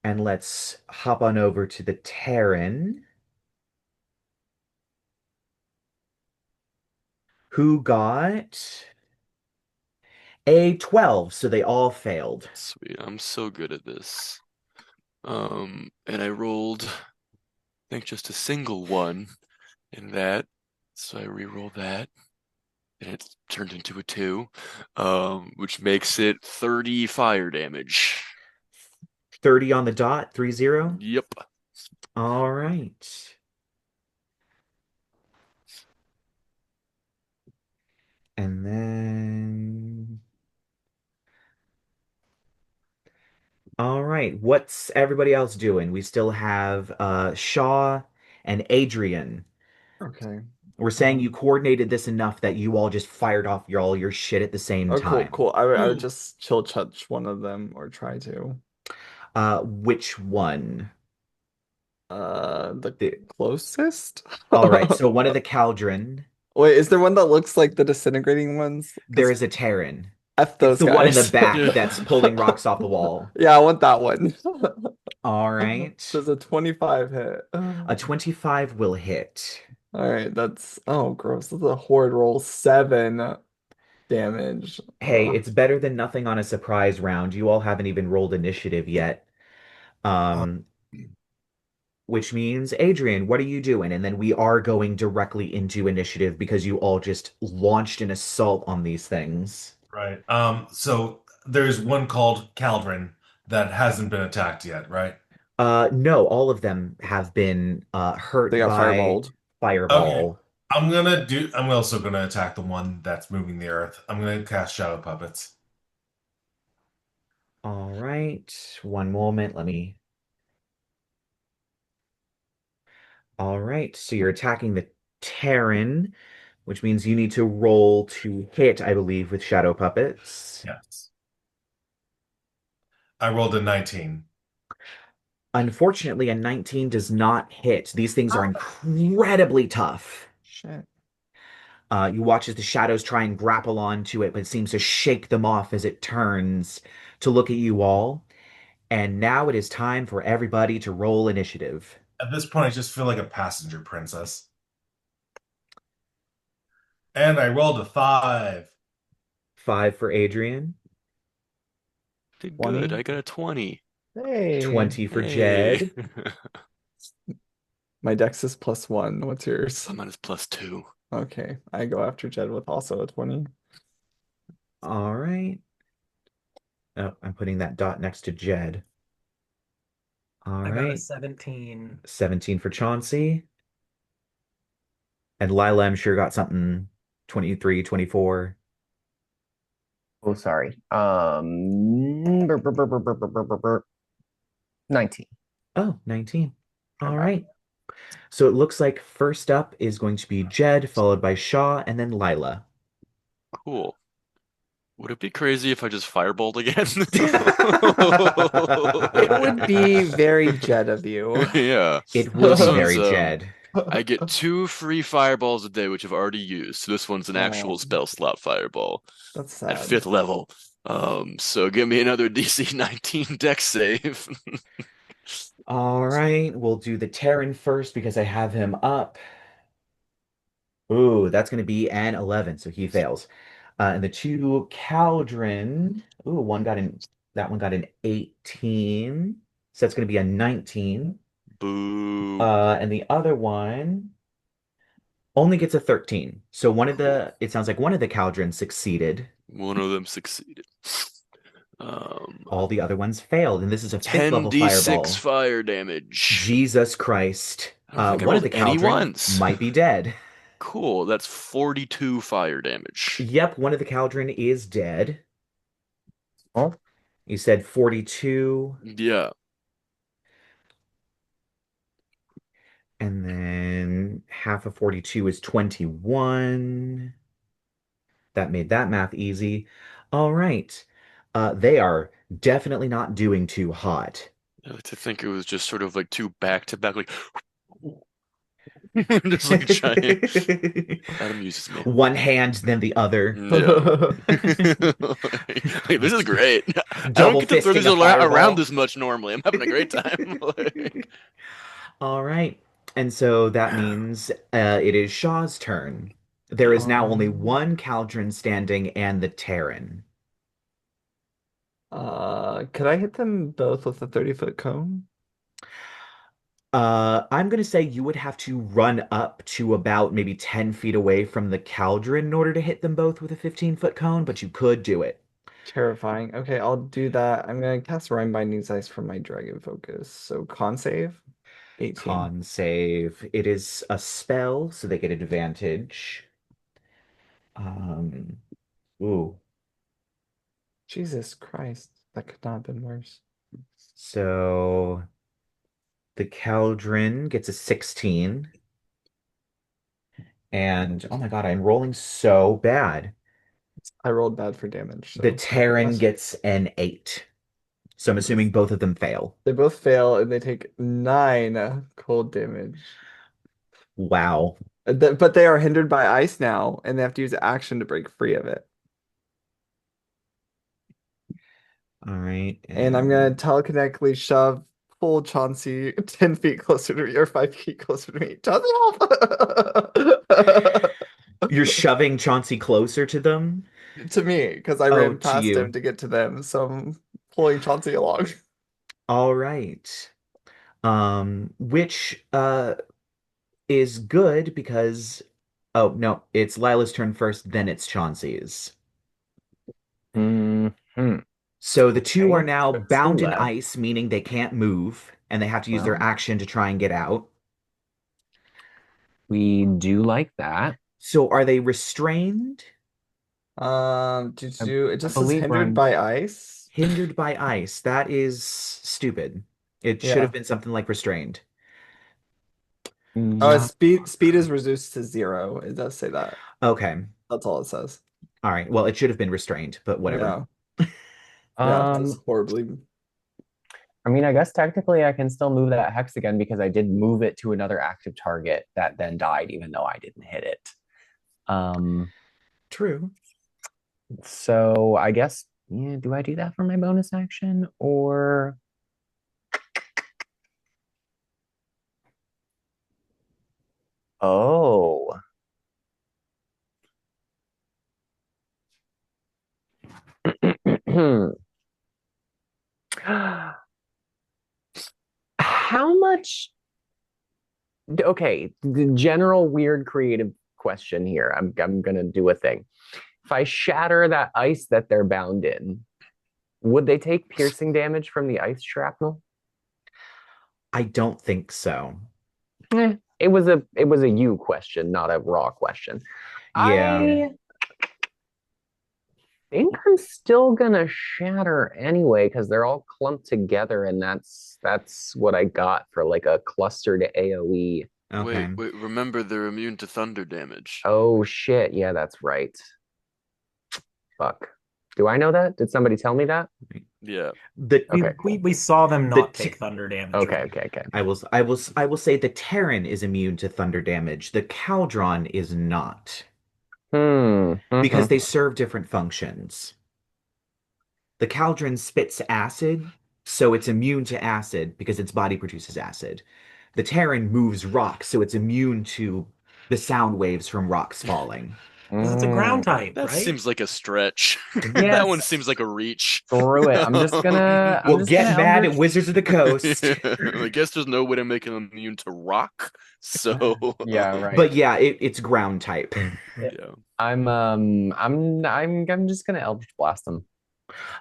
And let's hop on over to the Terran, who got a 12, so they all failed. Sweet. I'm so good at this. And I rolled, I think just a single one in that. So I re-roll that. And it turned into a 2, which makes it 30 fire damage. 30 on the dot, 30. Yep. All right. And then, all right, what's everybody else doing? We still have Shaw and Adrien. Okay. We're saying you coordinated this enough that you all just fired off all your shit at the same Oh, cool, time. cool. I would just chill touch one of them or try to. Which one? The The, closest? all right, so one of the Caldron. Wait, is there one that looks like the disintegrating ones? There Because is a Terran. F It's those the one in the guys. back Yeah. that's pulling rocks off the wall. Yeah, I want that one. All right. Does a 25 hit? A 25 will hit. All right, that's oh gross. That's a horde roll. 7 damage. Hey, it's better than nothing on a surprise round. You all haven't even rolled initiative yet. Uh, Um, which means, Adrien, what are you doing? And then we are going directly into initiative because you all just launched an assault on these things. right. So there's one called Caldron that hasn't been attacked yet, right? No, all of them have been They hurt got by fireballed. Okay. fireball. I'm also gonna attack the one that's moving the earth. I'm gonna cast Shadow Puppets. All right, one moment. Let me. All right, so you're attacking the Terran, which means you need to roll to hit, I believe, with Shadow Puppets. Yes. I rolled a 19. Unfortunately, a 19 does not hit. These things are incredibly tough. Shit. You watch as the shadows try and grapple onto it, but it seems to shake them off as it turns to look at you all. And now it is time for everybody to roll initiative. At this point, I just feel like a passenger princess. And I rolled a 5. 5 for Adrien, Did good. 20. I got a 20. Hey. 20 for Hey. Jed. My dex is +1. What's yours? I'm at +2. Okay, I go after Jed with also a 20. All right. Oh, I'm putting that dot next to Jed. All I got a right. 17. 17 for Chauncey. And Lyla, I'm sure got something 23, 24. Oh, sorry. 19. Oh, 19. All Okay. right. So it looks like first up is going to be Jed, followed by Shaw, and then Lyla. Cool. Would it be crazy if I just fireballed again? It would be very Jed of you. Yeah. It will This be one's very Jed. I get 2 free fireballs a day, which I've already used. So this one's an actual Oh, spell slot fireball that's at sad. 5th level. So give me another DC 19 dex save. All right, we'll do the Terran first because I have him up. Ooh, that's going to be an 11, so he fails. And the two Caldron, ooh, that one got an 18, so that's going to be a 19. Boo. And the other one only gets a 13. So Cool. it sounds like one of the Caldrons succeeded. One of them succeeded. Um, All the other ones failed, and this is a fifth level 10d6 fireball. fire damage. Jesus Christ. I don't think I One of rolled the any Caldron ones. might be dead. Cool. That's 42 fire damage. Yep, one of the Caldron is dead. Oh, You said 42, Yeah. and then half of 42 is 21. That made that math easy. All right. They are definitely not doing too hot. I like to think it was just sort of like two back to back, like just like giant. That amuses me. One hand, then the other. Yeah. Like, this is great. I don't Double get to throw fisting these a around fireball. this much normally. I'm having a great time. Like, All right. And so that means it is Shaw's turn. There is now only Um, one Caldron standing and the Terran. could I hit them both with a 30-foot cone? I'm gonna say you would have to run up to about maybe 10 feet away from the Cauldron in order to hit them both with a 15-foot cone, but you could do it. Terrifying. Okay, I'll do that. I'm gonna cast Rime Binding's Ice from my Dragon Focus. So con save, 18. Con save. It is a spell, so they get advantage. Um, ooh. Jesus Christ, that could not have been worse. So the Cauldron gets a 16. And oh my God, I'm rolling so bad. I rolled bad for damage, The so I Terran guess gets an 8. So I'm assuming both of them fail. they both fail and they take 9 cold damage. Wow. But they are hindered by ice now, and they have to use action to break free of it. All right. And I'm gonna telekinetically shove pull Chauncey 10 feet closer to me or 5 feet closer to me. Chauncey, help! You're shoving Chauncey closer to them? To me, because I Oh, ran to past him you. to get to them, so I'm pulling Chauncey along. All right. Which is good because oh no, it's Lila's turn first, then it's Chauncey's. Hmm. So the two are Okay, now let's do bound in that. ice, meaning they can't move, and they have to use their Well, action to try and get out. we do like that. So are they restrained? I, It I just says believe hindered Ryan's. by ice. Hindered by ice. That is stupid. It should have Yeah. been something like restrained. Oh, Yeah. speed is reduced to 0. It does say that. Okay. That's all it says. All right. Well, it should have been restrained, but whatever. Yeah. Yeah, that's Um, horribly. I mean, I guess technically I can still move that hex again because I did move it to another active target that then died, even though I didn't hit it. Um, True. so I guess, yeah, do I do that for my bonus action or oh. How much? Okay, the general weird creative question here. I'm gonna do a thing. If I shatter that ice that they're bound in, would they take piercing damage from the ice shrapnel? I don't think so. It was a you question, not a raw question. Yeah. I think I'm still gonna shatter anyway because they're all clumped together, and that's what I got for like a clustered AoE. Okay. wait, remember they're immune to thunder damage. Oh shit, yeah, that's right. Fuck. Do I know that? Did somebody tell me that? Yeah. The Okay, cool. We saw them the not t take thunder damage, Okay, right? okay, okay. I will say the Terran is immune to thunder damage. The Caldron is not because Mm-hmm. they serve different functions. The Caldron spits acid, so it's immune to acid because its body produces acid. The Terran moves rocks, so it's immune to the sound waves from rocks falling. Because it's a ground type, That right? seems like a stretch. That one Yes. seems like a reach. Screw it. I'm just gonna I'm Well, just gonna get mad at Eldritch. Wizards of the Coast. I guess there's no way to make him immune to rock. So, Yeah, right. But yeah, it's ground type. yeah. I'm just gonna Eldritch Blast them.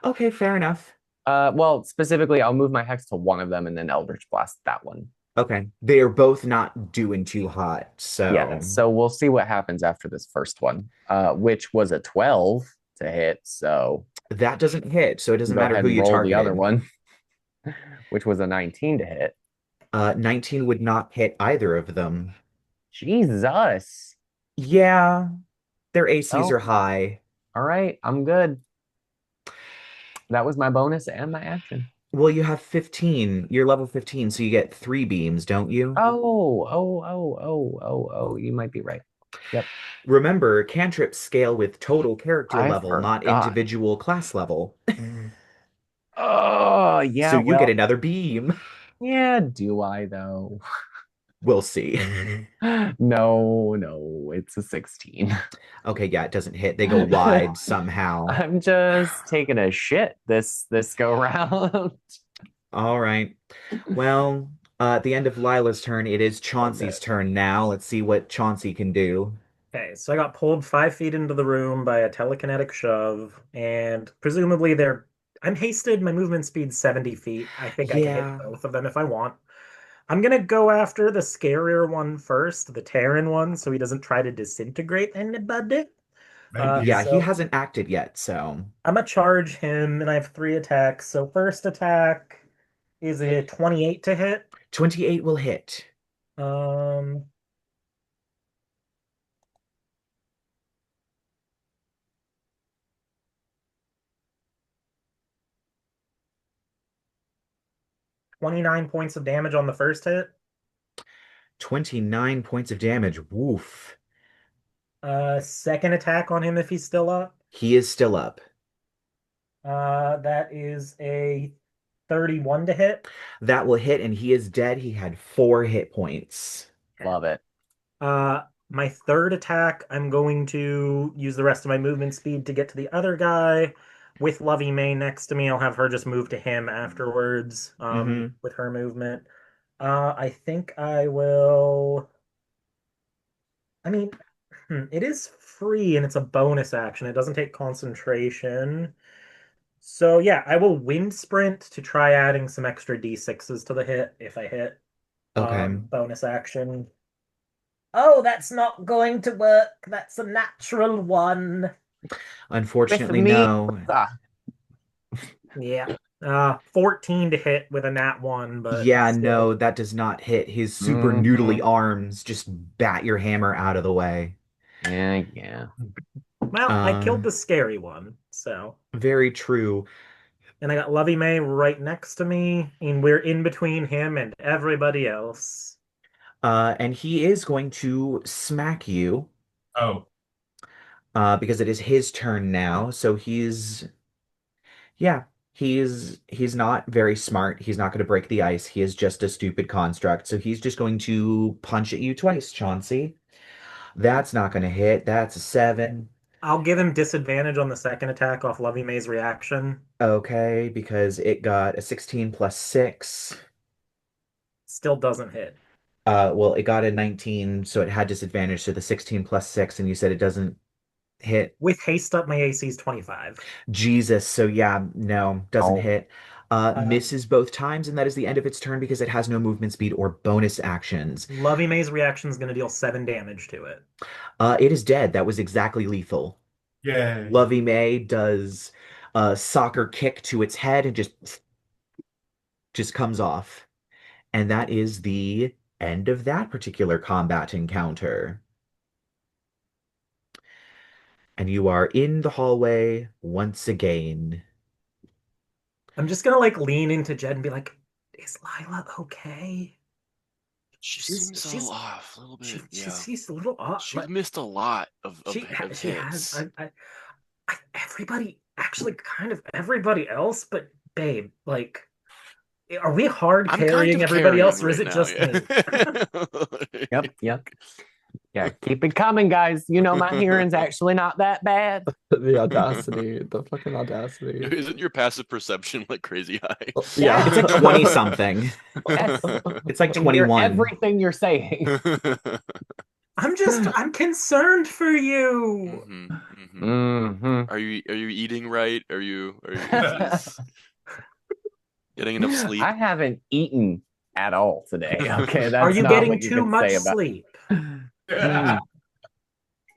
Okay, fair enough. Well, specifically, I'll move my hex to one of them and then Eldritch Blast that one. Okay. They are both not doing too hot, Yeah, so so we'll see what happens after this first one, which was a 12 to hit. So that doesn't hit, so it doesn't go matter ahead who and you roll the other targeted. one, which was a 19 to hit. 19 would not hit either of them. Jesus. Yeah, their ACs are Oh, high. all right, I'm good. That was my bonus and my action. Well, you have 15. You're level 15, so you get 3 beams, don't you? Oh, you might be right. Yep. Remember, cantrips scale with total character I level, not forgot. individual class level. Oh, So yeah, you get well, another beam. yeah, do I though? We'll see. No, it's a 16. Okay, yeah, it doesn't hit. They go wide somehow. I'm just taking a shit this go round. All right. Well, at the end of Lila's turn, it is Chauncey's turn now. Let's see what Chauncey can do. Okay, so I got pulled 5 feet into the room by a telekinetic shove, and presumably I'm hasted. My movement speed's 70 feet. I think I can hit Yeah. both of them if I want. I'm gonna go after the scarier one first, the Terran one, so he doesn't try to disintegrate anybody. Maybe. Yeah, he So hasn't acted yet, so I'm gonna charge him, and I have 3 attacks. So first attack is a 28 to hit. 28 will hit. Um, 29 points of damage on the first hit. 29 points of damage. Woof. Second attack on him if he's still up. He is still up. That is a 31 to hit. That will hit, and he is dead. He had 4 hit points. Love it. My third attack, I'm going to use the rest of my movement speed to get to the other guy. With Lovey May next to me, I'll have her just move to him afterwards, Mm-hmm. with her movement. I think I will. I mean, it is free and it's a bonus action. It doesn't take concentration. So yeah, I will wind sprint to try adding some extra D6s to the hit if I hit. Okay. Bonus action. Oh, that's not going to work. That's a natural one. With Unfortunately, me, no. Yeah. 14 to hit with a nat one, but Yeah, still. no, that does not hit. His super noodly Mhm. arms just bat your hammer out of the way. Yeah. Well, I Uh, killed the scary one, so. very true. And I got Lovey May right next to me, and we're in between him and everybody else. And he is going to smack you, Oh, because it is his turn now. So yeah, he's not very smart. He's not going to break the ice. He is just a stupid construct. So he's just going to punch at you twice, Chauncey. That's not going to hit. That's a 7. I'll give him disadvantage on the second attack off Lovey May's reaction. Okay, because it got a 16 plus 6. Still doesn't hit. Well, it got a 19, so it had disadvantage. So the 16 plus 6, and you said it doesn't hit. With haste up, my AC is 25. Jesus. So yeah, no, doesn't Oh, hit. Uh, Misses both times, and that is the end of its turn because it has no movement speed or bonus actions. Lovey May's reaction is going to deal 7 damage to it. It is dead. That was exactly lethal. yay. Lovey May does a soccer kick to its head and just comes off. And that is the end of that particular combat encounter. And you are in the hallway once again. I'm just going to lean into Jed and be like, is Lyla okay? She She's seems a she's little off, a little bit. Yeah. she's a little off, She's but missed a lot of she has. hits. Everybody actually kind of everybody else, but babe, are we hard I'm kind carrying of everybody carrying else, or is right it now, just me? yeah. yep. Yeah, keep it coming, guys. You know my hearing's actually not that bad. The audacity, the fucking audacity. Isn't your passive perception like crazy high? Yeah. It's like 20 something. Yes. It's like I can hear 21. everything you're saying. I'm concerned for you. Mm-hmm. Are you eating right? Are you is getting enough sleep? I haven't eaten at all today. Okay, Are that's you not getting what you too can much say about. sleep? Mm.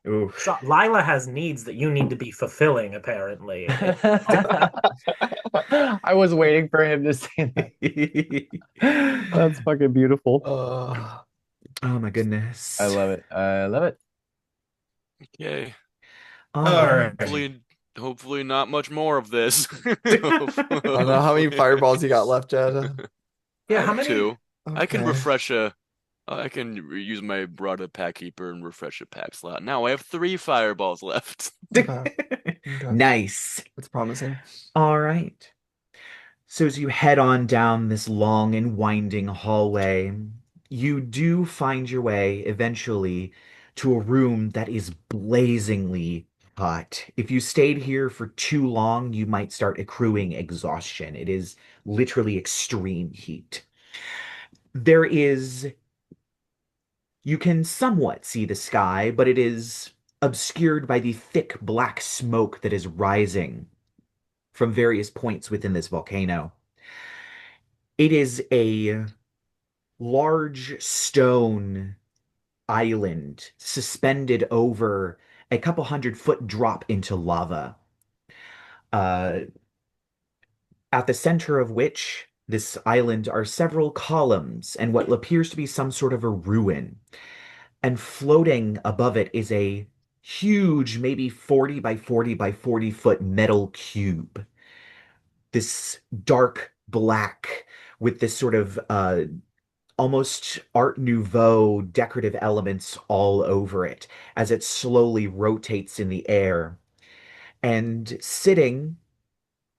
Oof. Lyla has needs that you need to be fulfilling, apparently. I was waiting for him to say that. That's fucking beautiful. Oh my goodness. I love it. I love it. Okay. All All right. right. hopefully not much more of this. I don't know how many Hopefully. fireballs you got left, Jed. I Yeah, how have many? two. I can Okay. refresh a. I can use my Brada Pack Keeper and refresh a pack slot. Now I have three fireballs left. Okay. Okay. Nice. It's promising. All right. So as you head on down this long and winding hallway, you do find your way eventually to a room that is blazingly hot. If you stayed here for too long, you might start accruing exhaustion. It is literally extreme heat. There is, you can somewhat see the sky, but it is obscured by the thick black smoke that is rising from various points within this volcano. It is a large stone island suspended over a couple 100-foot drop into lava, uh, at the center of which this island are several columns and what appears to be some sort of a ruin. And floating above it is a huge, maybe 40 by 40 by 40-foot metal cube. This dark black with this sort of almost Art Nouveau decorative elements all over it as it slowly rotates in the air. And sitting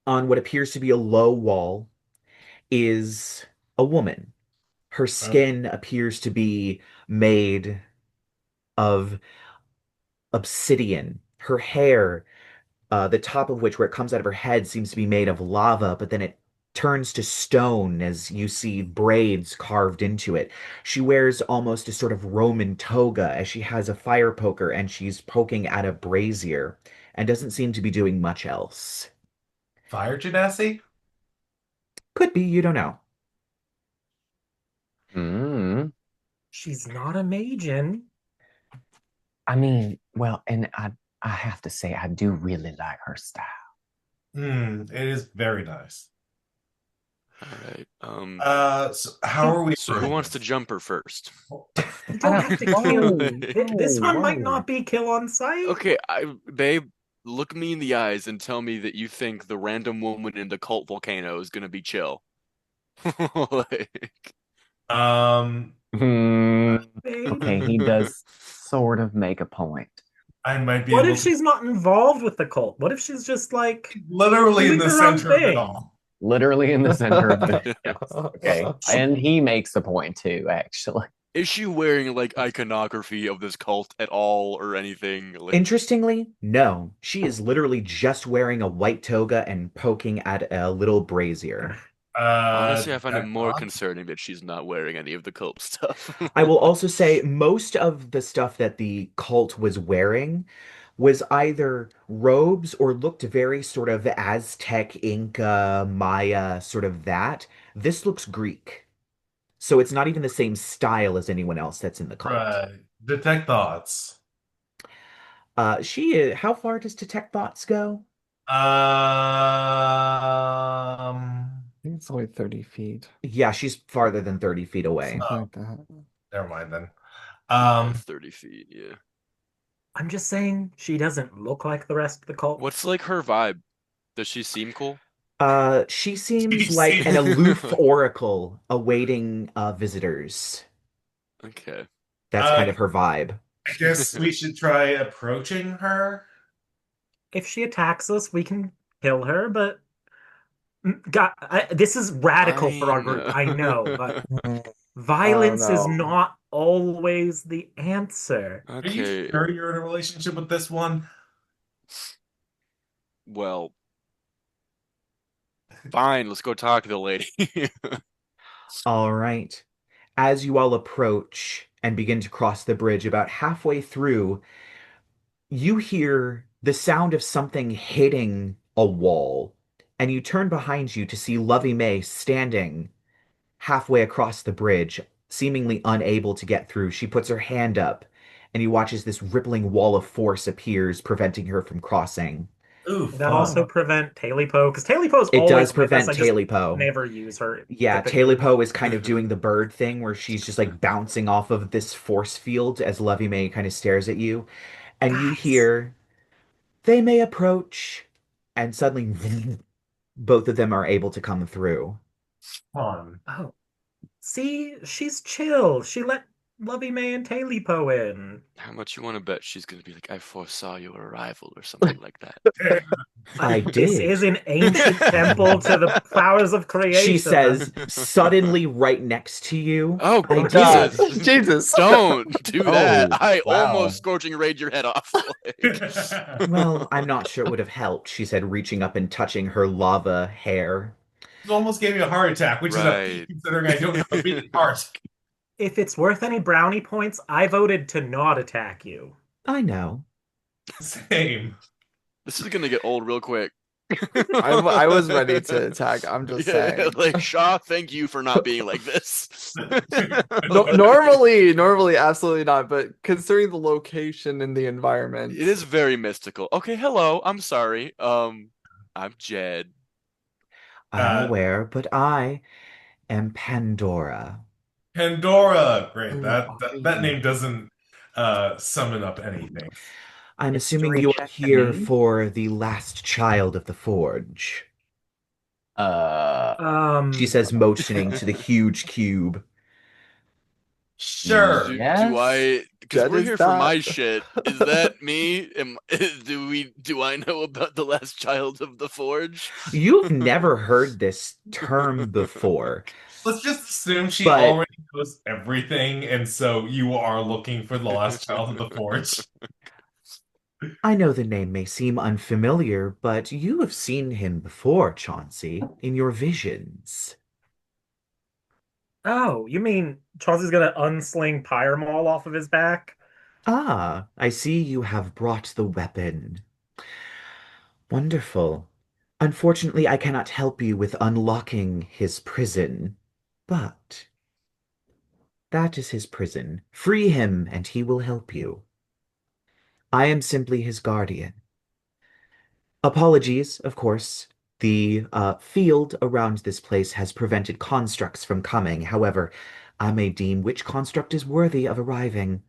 on what appears to be a low wall is a woman. Her Oh, skin appears to be made of obsidian. Her hair, the top of which, where it comes out of her head, seems to be made of lava, but then it turns to stone as you see braids carved into it. She wears almost a sort of Roman toga as she has a fire poker and she's poking at a brazier and doesn't seem to be doing much else. fire genasi? Could be, you don't know. Mm. She's not a maiden. I mean, well, and I have to say I do really like her style. It is very nice. All right. So how are we So who approaching wants to this? jump her first? You I don't don't. have to kill. Like, This one might Whoa. not be kill on sight. okay, babe, look me in the eyes and tell me that you think the random woman in the cult volcano is gonna be chill. Like, Um, Hmm. Babe. Okay, he does sort of make a point. I might be What able if to she's not involved with the cult? What if she's just like literally in doing the her own center of it thing? all. Literally in the center of the. Yes. Okay. And he makes a point too, actually. is she wearing like iconography of this cult at all or anything? Like, Interestingly, no. She is literally just wearing a white toga and poking at a little brazier. honestly, I find it Detect more thoughts? concerning that she's not wearing any of the cult stuff. I will also say most of the stuff that the cult was wearing was either robes or looked very sort of Aztec, Inca, Maya, sort of that. This looks Greek. So it's not even the same style as anyone else that's in the cult. Right. Detect thoughts. How far does Detect Thoughts go? I think it's only 30 feet, Yeah, she's farther than 30 feet away. something Oh, like that. never mind then. Yeah, Um, 30 feet, yeah. I'm just saying she doesn't look like the rest of the cult. What's like her vibe? Does she seem cool? She seems like DC. an aloof oracle awaiting visitors. Okay. That's kind of her vibe. I guess we should try approaching her. If she attacks us, we can kill her, but God, this is radical for our group, I know, but Oh violence is no. not always the answer. Are you Okay. sure you're in a relationship with this one? Well, fine, let's go talk to the lady. All right. As you all approach and begin to cross the bridge, about halfway through, you hear the sound of something hitting a wall, and you turn behind you to see Lovey May standing halfway across the bridge, seemingly unable to get through. She puts her hand up, and he watches this rippling wall of force appears, preventing her from crossing. Ooh, Does that also fun. prevent Talipo? Because Talipo's It always does with us. prevent I just Talipo. never use her Yeah, typically. Talipo is kind of doing the bird thing where she's just like bouncing off of this force field as Lovey May kind of stares at you. And you Guys, hear They may approach, and suddenly both of them are able to come through. Fun. Oh, see, she's chill. She let Lovey May and Talipo in. How much you want to bet she's gonna be like, I foresaw your arrival or something like that? I This did. is an ancient temple to the powers of She creation. says, suddenly right next to you. Oh, I God. Jesus. did. Jesus. Don't do that. Oh, I wow. almost scorching rage your head off. Well, I'm not sure it would have helped, she said, reaching up and touching her lava hair. It almost gave me a heart attack, which is a feat Right. considering I don't have a beating heart. If it's worth any brownie points, I voted to not attack you. I know. Same. This is gonna get old real quick. I was ready to attack. I'm just saying. Like, Shaw, thank you for not being like this. No, normally, absolutely not. But considering the location and the environment, It is very mystical. Okay, hello. I'm sorry. I'm Jed. I'm Uh, aware, but I am Pandora. Pandora. Great. who That are that, that you? name doesn't summon up anything. I'm assuming History you're check to here me. for the last child of the Forge. Uh, She Um, says, motioning to the huge cube. Sure. Do yes. I? Because Jed we're is here for that. my shit. Is that me? Do I know about the last child of the Forge? You've never heard this term before, Let's just assume she but already knows everything, and so you are looking for the last child of the Forge. I know the name may seem unfamiliar, but you have seen him before, Chauncey, in your visions. oh, you mean Chauncey's gonna unsling Pyre Maul off of his back? Ah, I see you have brought the weapon. Wonderful. Unfortunately, I cannot help you with unlocking his prison, but that is his prison. Free him, and he will help you. I am simply his guardian. Apologies, of course. The field around this place has prevented constructs from coming. However, I may deem which construct is worthy of arriving.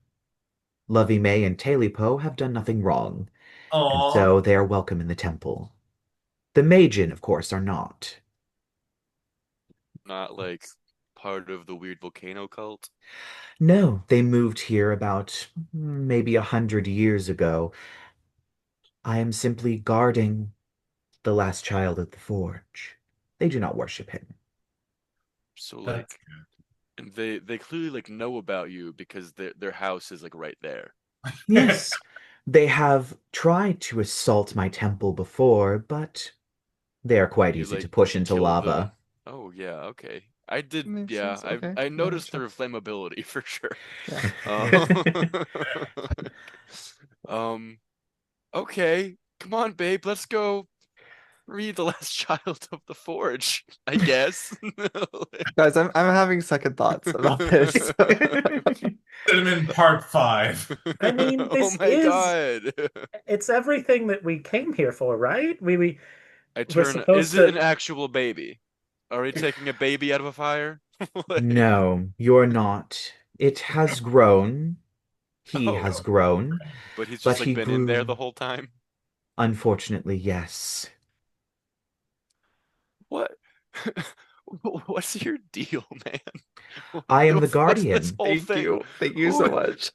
Lovey May and Talipo have done nothing wrong, and Aw. so they are welcome in the temple. The Majin, of course, are not. Not like part of the weird volcano cult. No, they moved here about maybe 100 years ago. I am simply guarding the last child of the Forge. They do not worship him. So That's like, and they clearly like know about you because their house is like right there. Yes, they have tried to assault my temple before, but they are quite You easy to like push into killed them. lava. Oh yeah, okay. I did. Makes Yeah, sense. Okay. I Yeah, noticed sure. their flammability for sure. Yeah. Um, um, okay, come on, babe, let's go read the last child of the Forge. I guess. Guys, I'm having second thoughts about this. Cinnamon Part 5. I mean, Oh this my is God. it's everything that we came here for, right? I We're turn. Is supposed it an to. actual baby? Are we taking a baby out of a fire? Like, No, you're not. It has grown. He oh, has grown, but he's but just like he been in there the grew. whole time. Unfortunately, yes. What? What's your deal, man? I am the What's this guardian. whole Thank thing? you. Thank you so Who, much.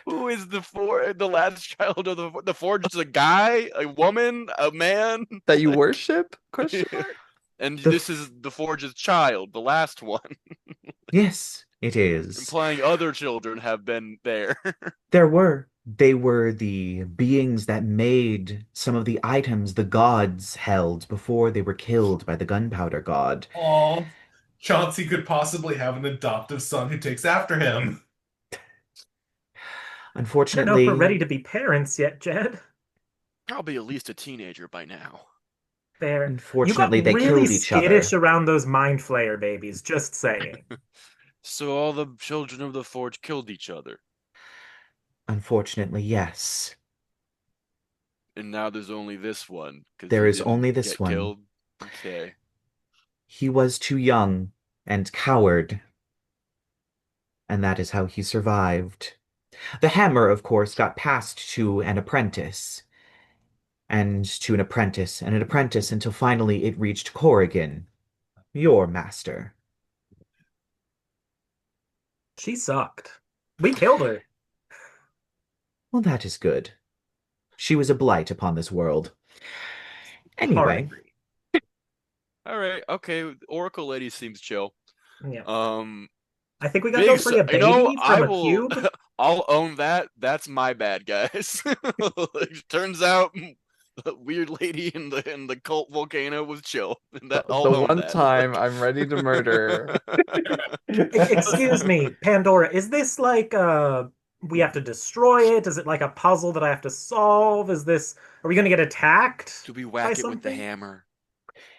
who is the last child of the Forge? Is a guy, a woman, a man? That you Like, worship? Question mark? and The this f is the Forge's child, the last one, Yes, it is. implying other children have been there. There were. They were the beings that made some of the items the gods held before they were killed by the gunpowder god. Aw. Chauncey could possibly have an adoptive son who takes after him. I don't know if we're ready Unfortunately, to be parents yet, Jed. Probably at least a teenager by now. There. You got unfortunately, they really killed each skittish other. around those Mind Flayer babies, just saying. So all the children of the Forge killed each other, Unfortunately, yes. and now there's only this one because There he is didn't only this get one. killed. Okay. He was too young and coward, and that is how he survived. The hammer, of course, got passed to an apprentice, and to an apprentice and an apprentice until finally it reached Corrigan, your master. She sucked. We killed her. Well, that is good. She was a blight upon this world. Hard Anyway, agree. All right, okay. Oracle lady seems chill. Yeah. Um, I think we gotta go free a baby I from a will. cube. I'll own that. That's my bad, guys. Turns out, the weird lady in the cult volcano was chill. I'll The own one that. time I'm ready to murder. Excuse me, Pandora, is this like we have to destroy it? Is it like a puzzle that I have to solve? Are we gonna get attacked Do we by whack it with the something? hammer?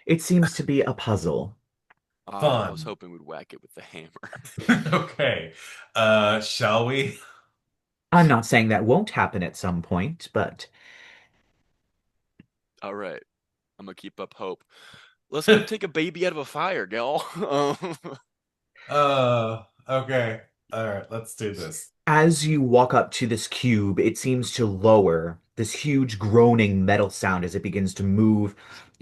it seems to be a puzzle. I was Fun. hoping we'd whack it with the hammer. Okay. Shall we? I'm not saying that won't happen at some point, but All right, I'm gonna keep up hope. Let's go take a baby out of a fire, gal. Okay. All right, let's do this. as you walk up to this cube, it seems to lower this huge groaning metal sound as it begins to move.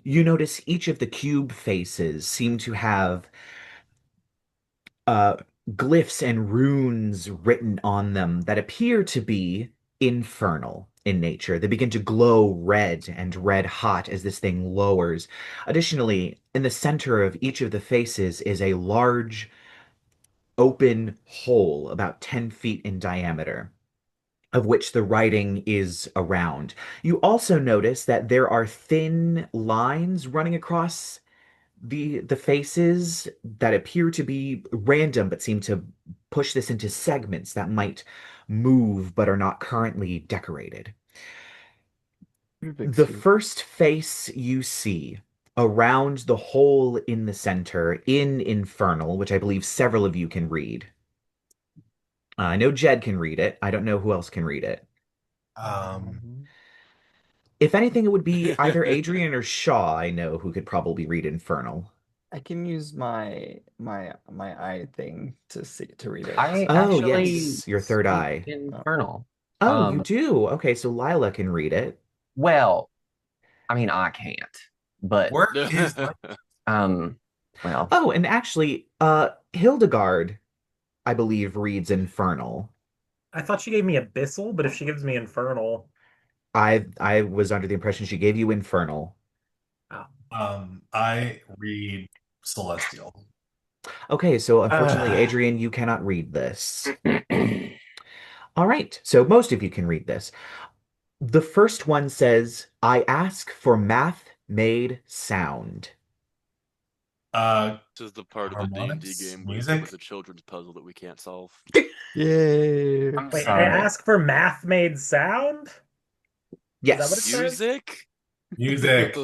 You notice each of the cube faces seem to have uh, glyphs and runes written on them that appear to be infernal in nature. They begin to glow red and red hot as this thing lowers. Additionally, in the center of each of the faces is a large open hole about 10 feet in diameter, of which the writing is around. You also notice that there are thin lines running across the faces that appear to be random but seem to push this into segments that might move but are not currently decorated. Rubik's The Cube. first face you see around the hole in the center in Infernal, which I believe several of you can read. I know Jed can read it. I don't know who else can read it. Um, If anything, it would be either Adrien or Shaw, I know, who could probably read Infernal. I can use my eye thing to read it. I Oh, actually yes, your third speak eye. infernal. Oh, you do? Okay, so Lyla can read it. Well, I mean I can't, but where is um, well, Oh, and actually, Hildegard, I believe, reads Infernal. I thought she gave me Abyssal, but if she gives me Infernal, I was under the impression she gave you Infernal. oh. I read Celestial. Okay, so unfortunately, uh, Adrian, you cannot read this. All right, so most of you can read this. The first one says, I ask for math made sound. This is the part of the D&D Harmonics, game with music. the children's puzzle that we can't solve. Yay. I'm Wait, I sorry. ask for math made sound? Is that what it Yes. says? Music? Music.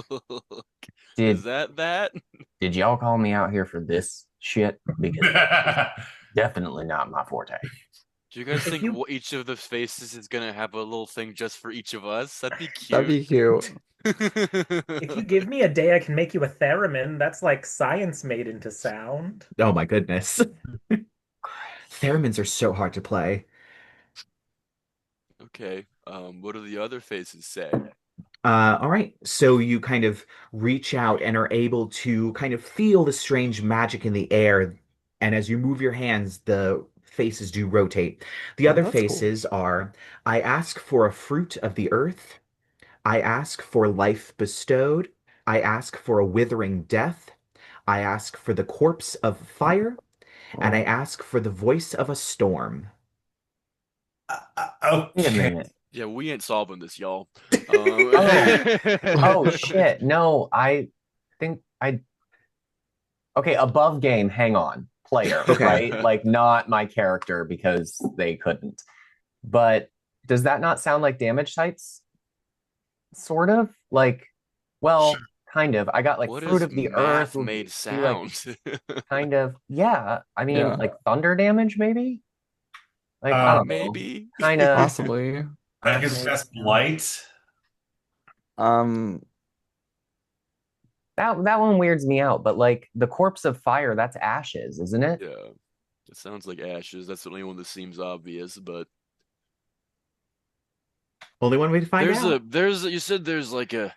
Is Did that? did y'all call me out here for this shit? Because definitely not my forte. Do you guys If think you each of the faces is gonna have a little thing just for each of us? That'd be That'd be cute. if you give me a day I can make you a theremin, that's like science made into sound. Oh my goodness. Theremins are so hard to play. Okay. What do the other faces say? All right. So you kind of reach out and are able to kind of feel the strange magic in the air. And as you move your hands, the faces do rotate. The Oh, other that's cool. faces are, I ask for a fruit of the earth. I ask for life bestowed. I ask for a withering death. I ask for the corpse of fire. And I Oh. ask for the voice of a storm. Wait a Okay. minute. Yeah, we ain't solving this, y'all. Oh shit. No, I think I okay, above game, hang on. Player, Okay. right? Like not my character because they couldn't. But does that not sound like damage types? Sort of? Like, well, kind of. I got like What fruit is of the earth would math-made be like sound? kind of yeah. I mean, Yeah. like thunder damage, maybe? Like, I don't know. Maybe. Kind of Possibly. I guess that's light. Um, that one weirds me out, but like the corpse of fire, that's ashes, isn't it? Yeah. It sounds like ashes. That's the only one that seems obvious, but Only one way to find out. You said there's like a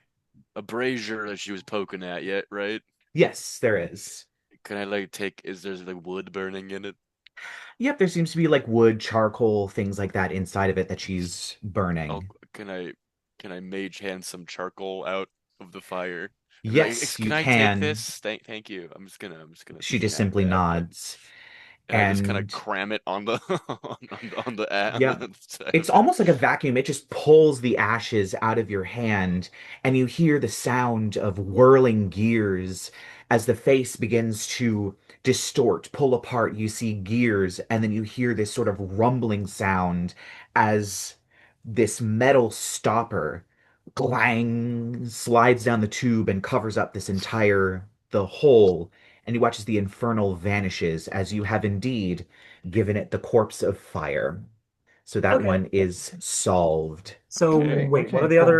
brazier that she was poking at yet, right? Yes, there is. Can I like take, is there's like wood burning in it? Yep, there seems to be like wood, charcoal, things like that inside of it that she's Oh, burning. can I mage hand some charcoal out of the fire and be like, Yes, can you I take can. this? Thank you. I'm just gonna She just snag simply that. nods. And I just kind of And cram it on the on yeah, the side it's of it. almost like a vacuum. It just pulls the ashes out of your hand, and you hear the sound of whirling gears as the face begins to distort, pull apart. You see gears, and then you hear this sort of rumbling sound as this metal stopper clang slides down the tube and covers up the hole, and you watch as the infernal vanishes as you have indeed given it the corpse of fire. So that Okay. one is solved. So Okay, wait, okay, cool.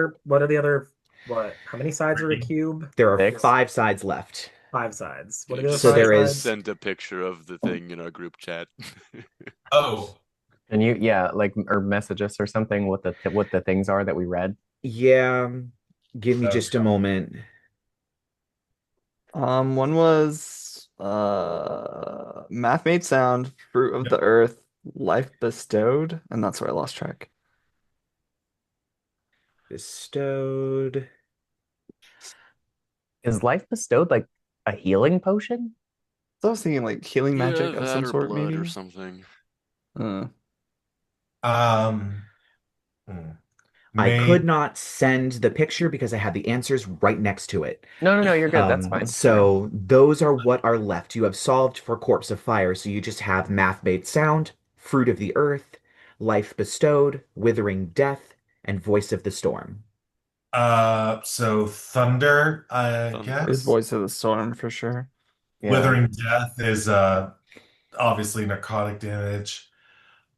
what? How many sides are a Three. cube? There are Six. 5 sides left. 5 sides. What Yeah, are the other So five there just is, sides? send a picture of the thing in our group chat. Oh, And you, yeah, like or message us or something what the things are that we read. yeah, give me just a okay. moment. One was math made sound, fruit of Yep. the earth, life bestowed, and that's where I lost track. Bestowed. Is life bestowed like a healing potion? So I was thinking like healing Yeah, magic of that some or sort, blood or maybe. something. Uh, Um, hmm. I could Made. not send the picture because I had the answers right next to it. No, no, no, you're good. That's fine. Okay. So those are what are left. You have solved for Corpse of Fire, so you just have Math Made Sound, Fruit of the Earth, Life Bestowed, Withering Death, and Voice of the Storm. So thunder, I Thunder. is guess. voice of the storm for sure. Yeah. Withering death is obviously narcotic damage.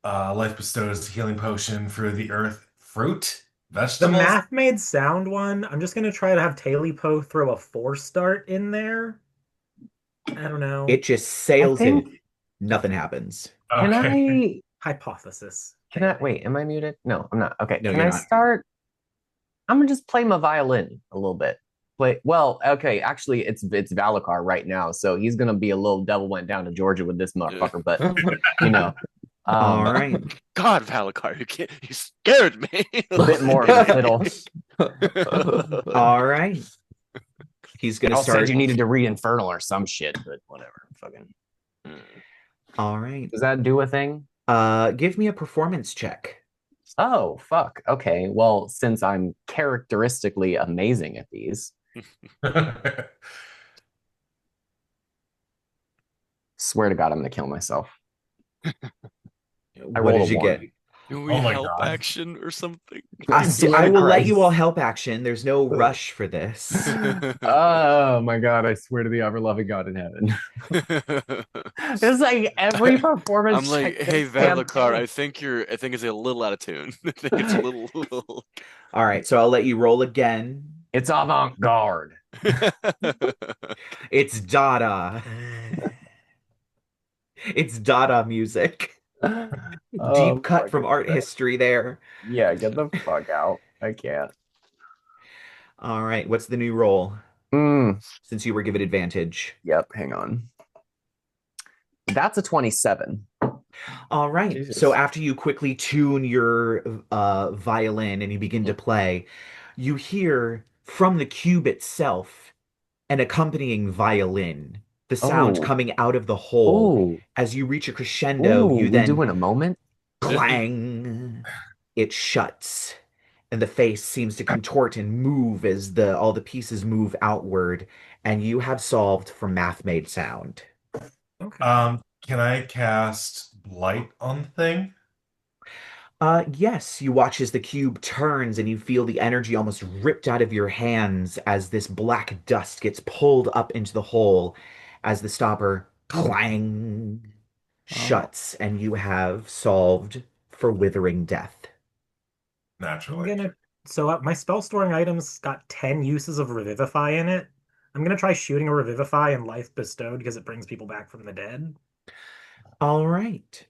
Life bestowed is a healing potion for the earth. Fruit, The vegetables. math made sound one, I'm just gonna try to have Talipo throw a 4 start in there. I don't know. It just I sails in. think Nothing happens. can Okay. Hypothesis. can I wait, am I muted? No, I'm not. Okay. No, Can you're I not. start? I'm gonna just play my violin a little bit. Play well, okay, actually it's Valacar right now, so he's gonna be a little devil went down to Georgia with this Yeah. motherfucker, but you know. All Um right. God, Valacar, you scared me. a bit more of a little. All right. He's gonna Y'all said start. you needed to read Infernal or some shit, but whatever. Fucking. All right. Does that do a thing? Give me a performance check. Oh, fuck. Okay. Well, since I'm characteristically amazing at these, swear to God, I'm gonna kill myself. I What rolled did a you one. get? Can we Oh my help God. action or something? I swear I to will let you all Christ. help action. There's no rush for this. Oh my God, I swear to the ever loving God in heaven. It's like every I'm performance like, check hey this Valacar, campaign. I think it's a little out of tune. I think it's a little. All right, so I'll let you roll again. It's avant-garde. It's Dada. It's Dada music. Oh, Deep cut from fucking art Christ. history there. Yeah, get the fuck out. I can't. All right, what's the new roll Mm, since you were given advantage? yep, hang on. That's a 27. All right, so Jesus. after you quickly tune your violin and you begin to play, you hear from the cube itself an accompanying violin, the sound Oh, coming out of the hole. oh, As you reach a crescendo, oh, you we then do in a moment. clang, it shuts, and the face seems to contort and move as the all the pieces move outward, and you have solved for math made sound. Okay. Can I cast light on the thing? Yes, you watch as the cube turns and you feel the energy almost ripped out of your hands as this black dust gets pulled up into the hole as the stopper clang Oh. shuts and you have solved for withering death. I'm Naturally. gonna. So my spell storing items got 10 uses of Revivify in it. I'm gonna try shooting a Revivify and Life Bestowed because it brings people back from the dead. All right.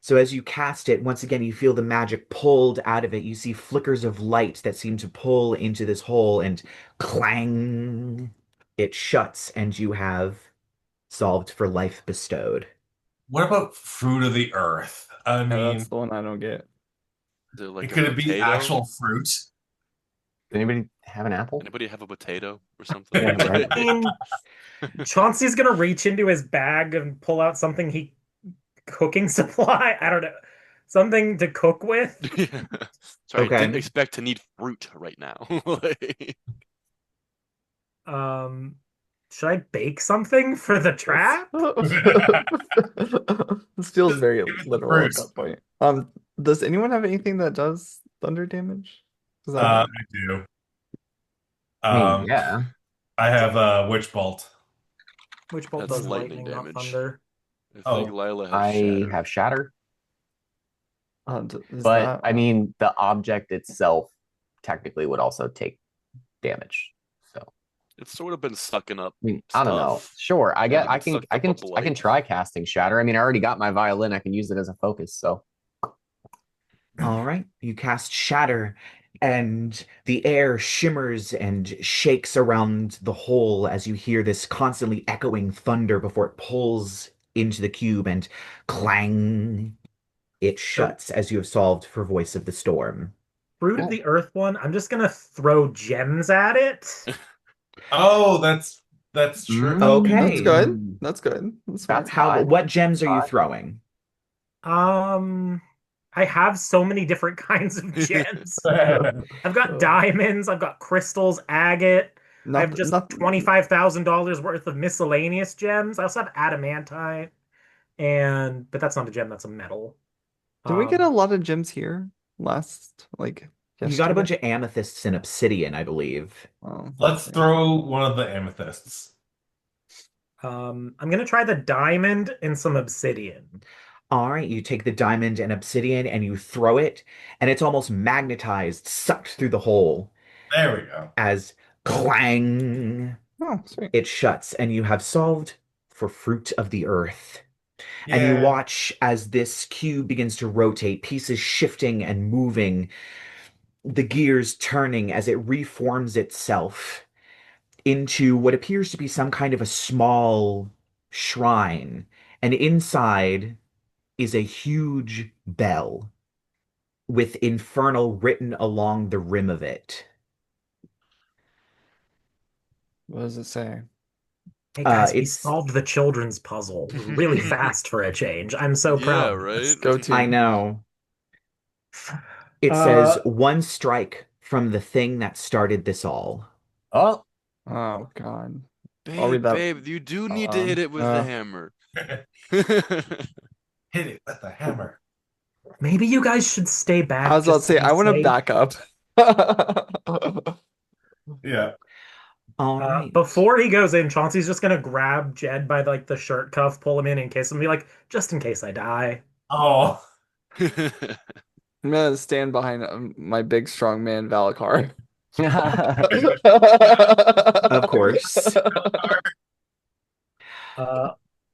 So as you cast it, once again, you feel the magic pulled out of it. You see flickers of light that seem to pull into this hole, and clang, it shuts, and you have solved for life bestowed. What about fruit of the earth? I Yeah, that's mean, the one I don't get. Is it like a could it be potato? actual fruit? Does anybody have an apple? Anybody have a potato or something? Yeah, right. I mean, Chauncey's gonna reach into his bag and pull out something he cooking supply. I don't know. Something to cook with. Yeah. Sorry, didn't Okay. expect to need fruit right now. Like, Um, should I bake something for the trap? This feels very Give us the literal at fruit. that point. Does anyone have anything that does thunder damage? 'Cause I do. I mean, Um, yeah. I have a witch bolt. Which bolt That's does lightning lightning, not damage. thunder? I think Oh. Lyla has I shatter. have shatter. is But that I mean, the object itself technically would also take damage. So It's sort of been sucking up I mean, I don't know. stuff. Sure, I get. Kinda gets sucked up up I can light. try casting shatter. I mean, I already got my violin. I can use it as a focus. So All right. You cast Shatter, and the air shimmers and shakes around the hole as you hear this constantly echoing thunder before it pulls into the cube, and clang, it shuts as you have solved for Voice of the Storm. Fruit of the Earth one, I'm just gonna throw gems at it. Oh, that's true. That's Okay. good. That's good. That's smart. What gems are you throwing? Um, I have so many different kinds of gems. I've got diamonds, I've got crystals, agate. I have just Not $25,000 worth of miscellaneous gems. I also have adamantite, but that's not a gem, that's a metal. Did we get a Um, lot of gems here last You got a yesterday? bunch of amethysts and obsidian, I believe. Oh, Let's throw one of the amethysts. I'm gonna try the diamond and some obsidian. All right, you take the diamond and obsidian and you throw it, and it's almost magnetized, sucked through the hole There we go. as clang, Oh, sweet. it shuts, and you have solved for Fruit of the Earth. And you Yeah. watch as this cube begins to rotate, pieces shifting and moving, the gears turning as it reforms itself into what appears to be some kind of a small shrine. And inside is a huge bell with Infernal written along the rim of it. What does it say? Hey guys, we It's solved the children's puzzle really fast for a change. I'm so Yeah, proud of right? us. Go I team. know. It says Uh, one strike from the thing that started this all. oh, Oh God. I'll read Babe, that. babe, you do need to hit it with the hammer. Hit it with the hammer. maybe you guys should stay back. I was about to just say be I want to safe. back up. Yeah. All right. Before he goes in, Chauncey's just gonna grab Jed by like the shirt cuff, pull him in case, and be like, just in case I die. Oh. I'm gonna stand behind my big strong man Valakar. Of course.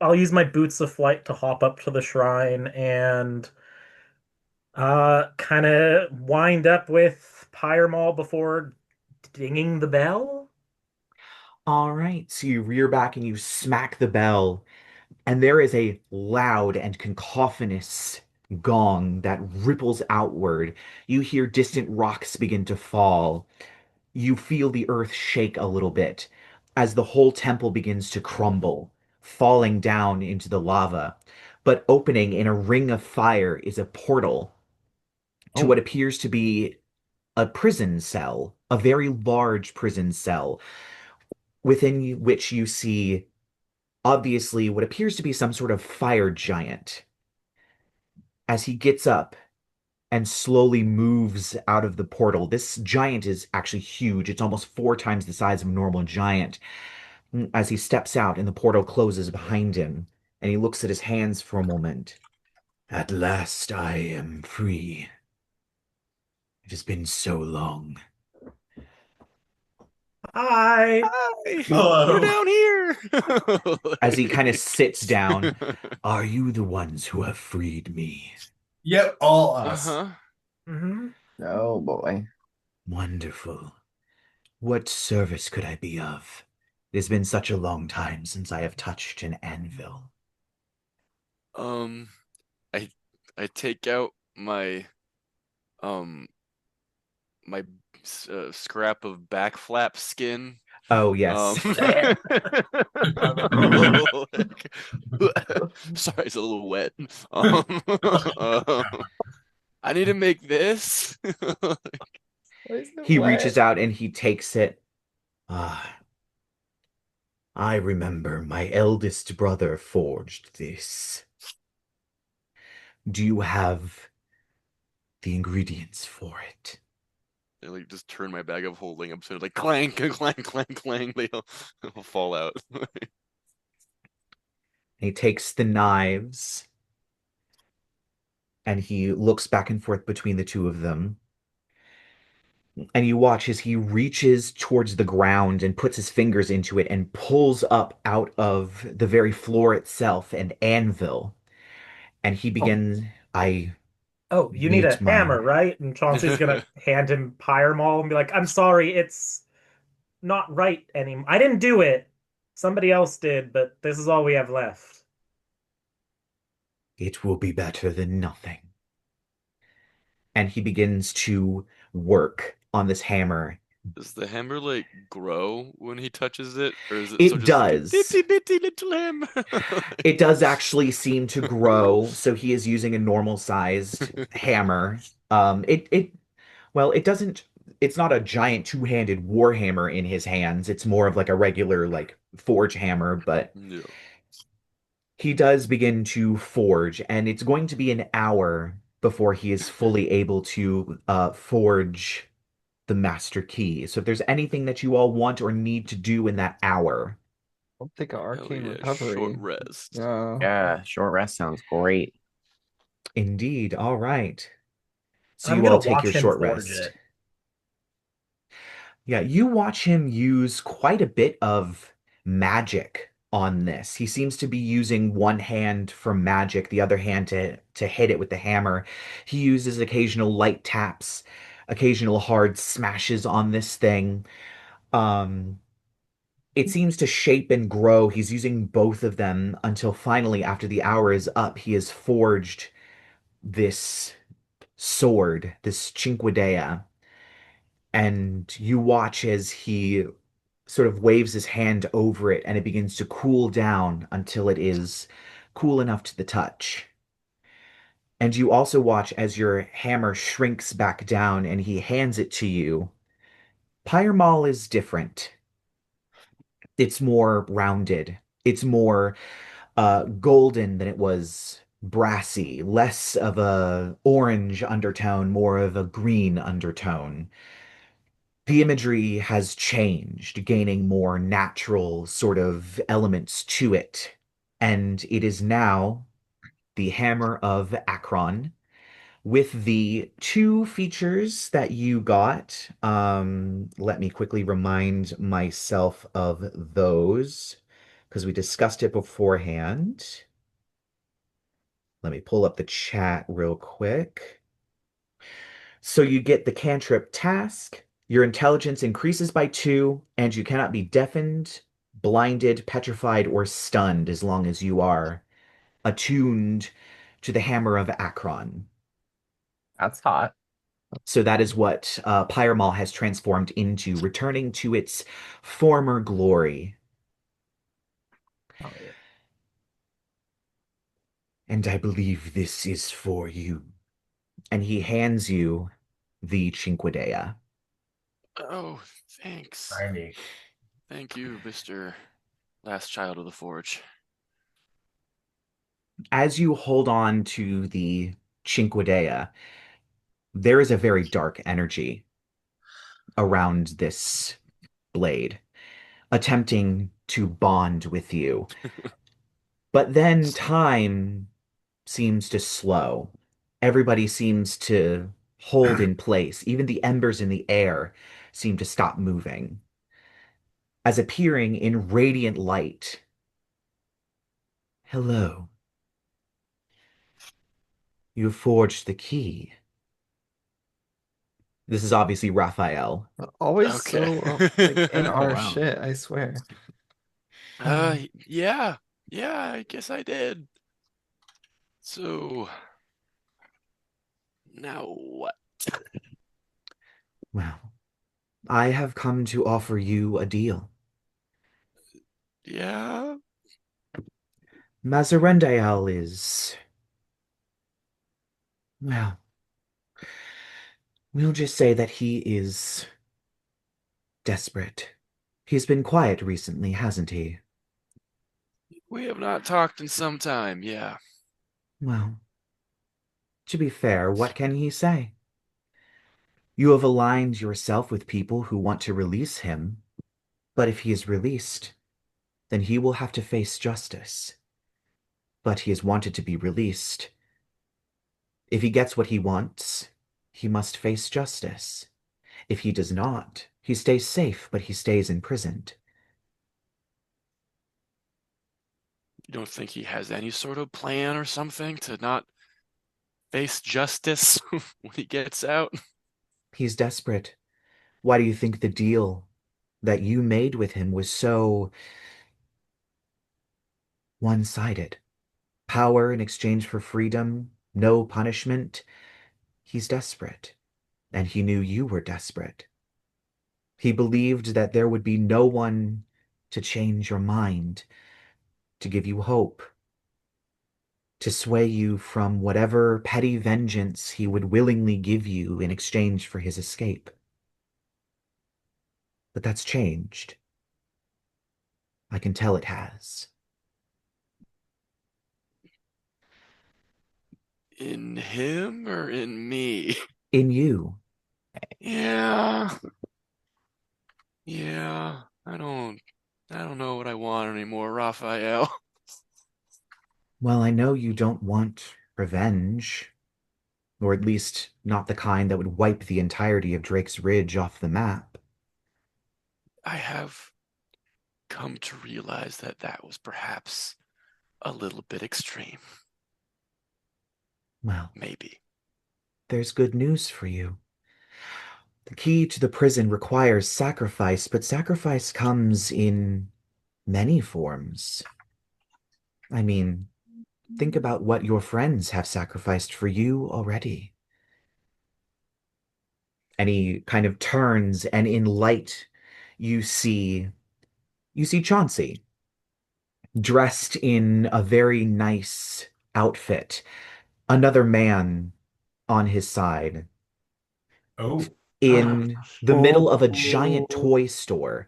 I'll use my boots of flight to hop up to the shrine and kind of wind up with Pyre Maul before dinging the bell. All right. So you rear back and you smack the bell, and there is a loud and cacophonous gong that ripples outward. You hear distant rocks begin to fall. You feel the earth shake a little bit as the whole temple begins to crumble, falling down into the lava. But opening in a ring of fire is a portal to Oh. what appears to be a prison cell, a very large prison cell, within which you see obviously what appears to be some sort of fire giant. As he gets up and slowly moves out of the portal, this giant is actually huge. It's almost 4 times the size of a normal giant. As he steps out and the portal closes behind him, and he looks at his hands for a moment. At last I am free. It has been so long. Hi. Hi, you're Hello. down here. As he kind of sits down. Are you the ones who have freed me? Yep, all us. Uh-huh. Hmm. Oh boy. Wonderful. What service could I be of? It has been such a long time since I have touched an anvil. Um, I I take out um my scrap of back flap skin. Oh, Um, yes. sorry, it's a little wet. Um, uh, I need to make this. Why is it He reaches wet? out and he takes it. Ah, I remember my eldest brother forged this. Do you have the ingredients for it? I like just turn my bag of holding up so like clank, clank, clank, clank. They'll fall out. He takes the knives and he looks back and forth between the two of them. And you watch as he reaches towards the ground and puts his fingers into it and pulls up out of the very floor itself an anvil. And he Oh, begins, I oh, you need meet a my. hammer, right? And Chauncey's gonna hand him Pyre Maul and be like, I'm sorry, it's not right anymore. I didn't do it. Somebody else did, but this is all we have left. It will be better than nothing. And he begins to work on this hammer. Does the hammer like grow when he touches it, or is it still It just like a does. ditty bitty little hammer? It does actually seem to grow, so he is using a normal sized hammer. Well, it doesn't, it's not a giant two-handed war hammer in his hands. It's more of like a regular, like, forge hammer, but Yeah. he does begin to forge, and it's going to be an hour before he is fully able to forge the master key. So if there's anything that you all want or need to do in that hour, I'll take an Hell arcane yeah, short recovery. rest. Yeah. Yeah, short rest sounds great. indeed, all right. So I'm you gonna all take watch your him short forge rest. it. Yeah, you watch him use quite a bit of magic on this. He seems to be using one hand for magic, the other hand to hit it with the hammer. He uses occasional light taps, occasional hard smashes on this thing. Um, it seems to shape and grow. He's using both of them until finally, after the hour is up, he has forged this sword, this Cinquedea, and you watch as he sort of waves his hand over it and it begins to cool down until it is cool enough to the touch. And you also watch as your hammer shrinks back down and he hands it to you. Pyre is different. It's more rounded. It's more golden than it was brassy, less of a orange undertone, more of a green undertone. The imagery has changed, gaining more natural sort of elements to it. And it is now the Hammer of Akron with the two features that you got. Let me quickly remind myself of those because we discussed it beforehand. Let me pull up the chat real quick. So you get the cantrip task. Your intelligence increases by 2, and you cannot be deafened, blinded, petrified, or stunned as long as you are attuned to the Hammer of Akron. That's hot. So that is what Pyremal has transformed into, returning to its former glory. Oh, yeah. And I believe this is for you. And he hands you the Cinquedea. Oh, thanks. Tiny. Thank you, Mr. Last Child of the Forge. As you hold on to the Cinquedea, there is a very dark energy around this blade, attempting to bond with you. But then time seems to slow. Everybody seems to hold in place. Even the embers in the air seem to stop moving. as appearing in radiant light. Hello. You have forged the key. This is obviously Raphael. Always Okay. so like in Oh, our wow. shit, I swear. Yeah. Yeah, I guess I did. So now what? Well, I have come to offer you a deal. Yeah. Mazarendael is, well, we'll just say that he is desperate. He's been quiet recently, hasn't he? We have not talked in some time. Yeah. Well, to be fair, what can he say? You have aligned yourself with people who want to release him, but if he is released, then he will have to face justice. But he has wanted to be released. If he gets what he wants, he must face justice. If he does not, he stays safe, but he stays imprisoned. You don't think he has any sort of plan or something to not face justice when he gets out? He's desperate. Why do you think the deal that you made with him was so one-sided? Power in exchange for freedom, no punishment. He's desperate, and he knew you were desperate. He believed that there would be no one to change your mind, to give you hope, to sway you from whatever petty vengeance he would willingly give you in exchange for his escape. But that's changed. I can tell it has. In him or in me? In you. Yeah. Yeah. I don't know what I want anymore, Raphael. Well, I know you don't want revenge, or at least not the kind that would wipe the entirety of Drake's Ridge off the map. I have come to realize that that was perhaps a little bit extreme. Well, Maybe. there's good news for you. The key to the prison requires sacrifice, but sacrifice comes in many forms. I mean, think about what your friends have sacrificed for you already. And he kind of turns, and in light, you see you see Chauncey dressed in a very nice outfit, another man on his side, Oh, in the middle of a giant Oh, toy store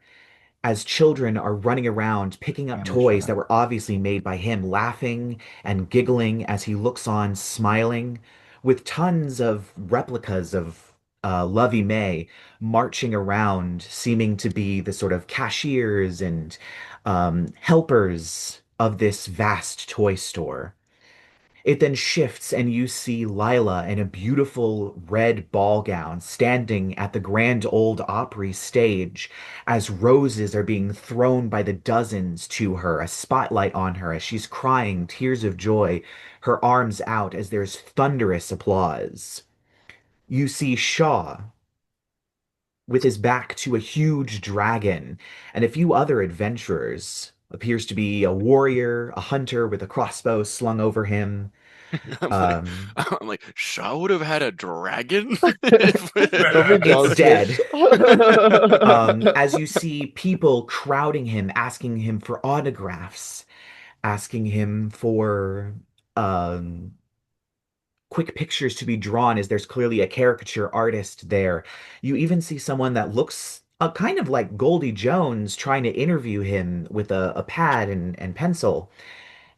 as children are running around picking up Amber, shut toys that up. were obviously made by him, laughing and giggling as he looks on, smiling, with tons of replicas of Lovey May marching around, seeming to be the sort of cashiers and helpers of this vast toy store. It then shifts, and you see Lyla in a beautiful red ball gown standing at the Grand Old Opry stage as roses are being thrown by the dozens to her, a spotlight on her as she's crying tears of joy, her arms out as there's thunderous applause. You see Shaw with his back to a huge dragon and a few other adventurers. Appears to be a warrior, a hunter with a crossbow slung over him. I'm like, Um, I'm like, Shaw would have had a dragon. Don't be it's jealous, dead. bitch. As you see people crowding him, asking him for autographs, asking him for um, quick pictures to be drawn, as there's clearly a caricature artist there. You even see someone that looks kind of like Goldie Jones trying to interview him with a pad and pencil.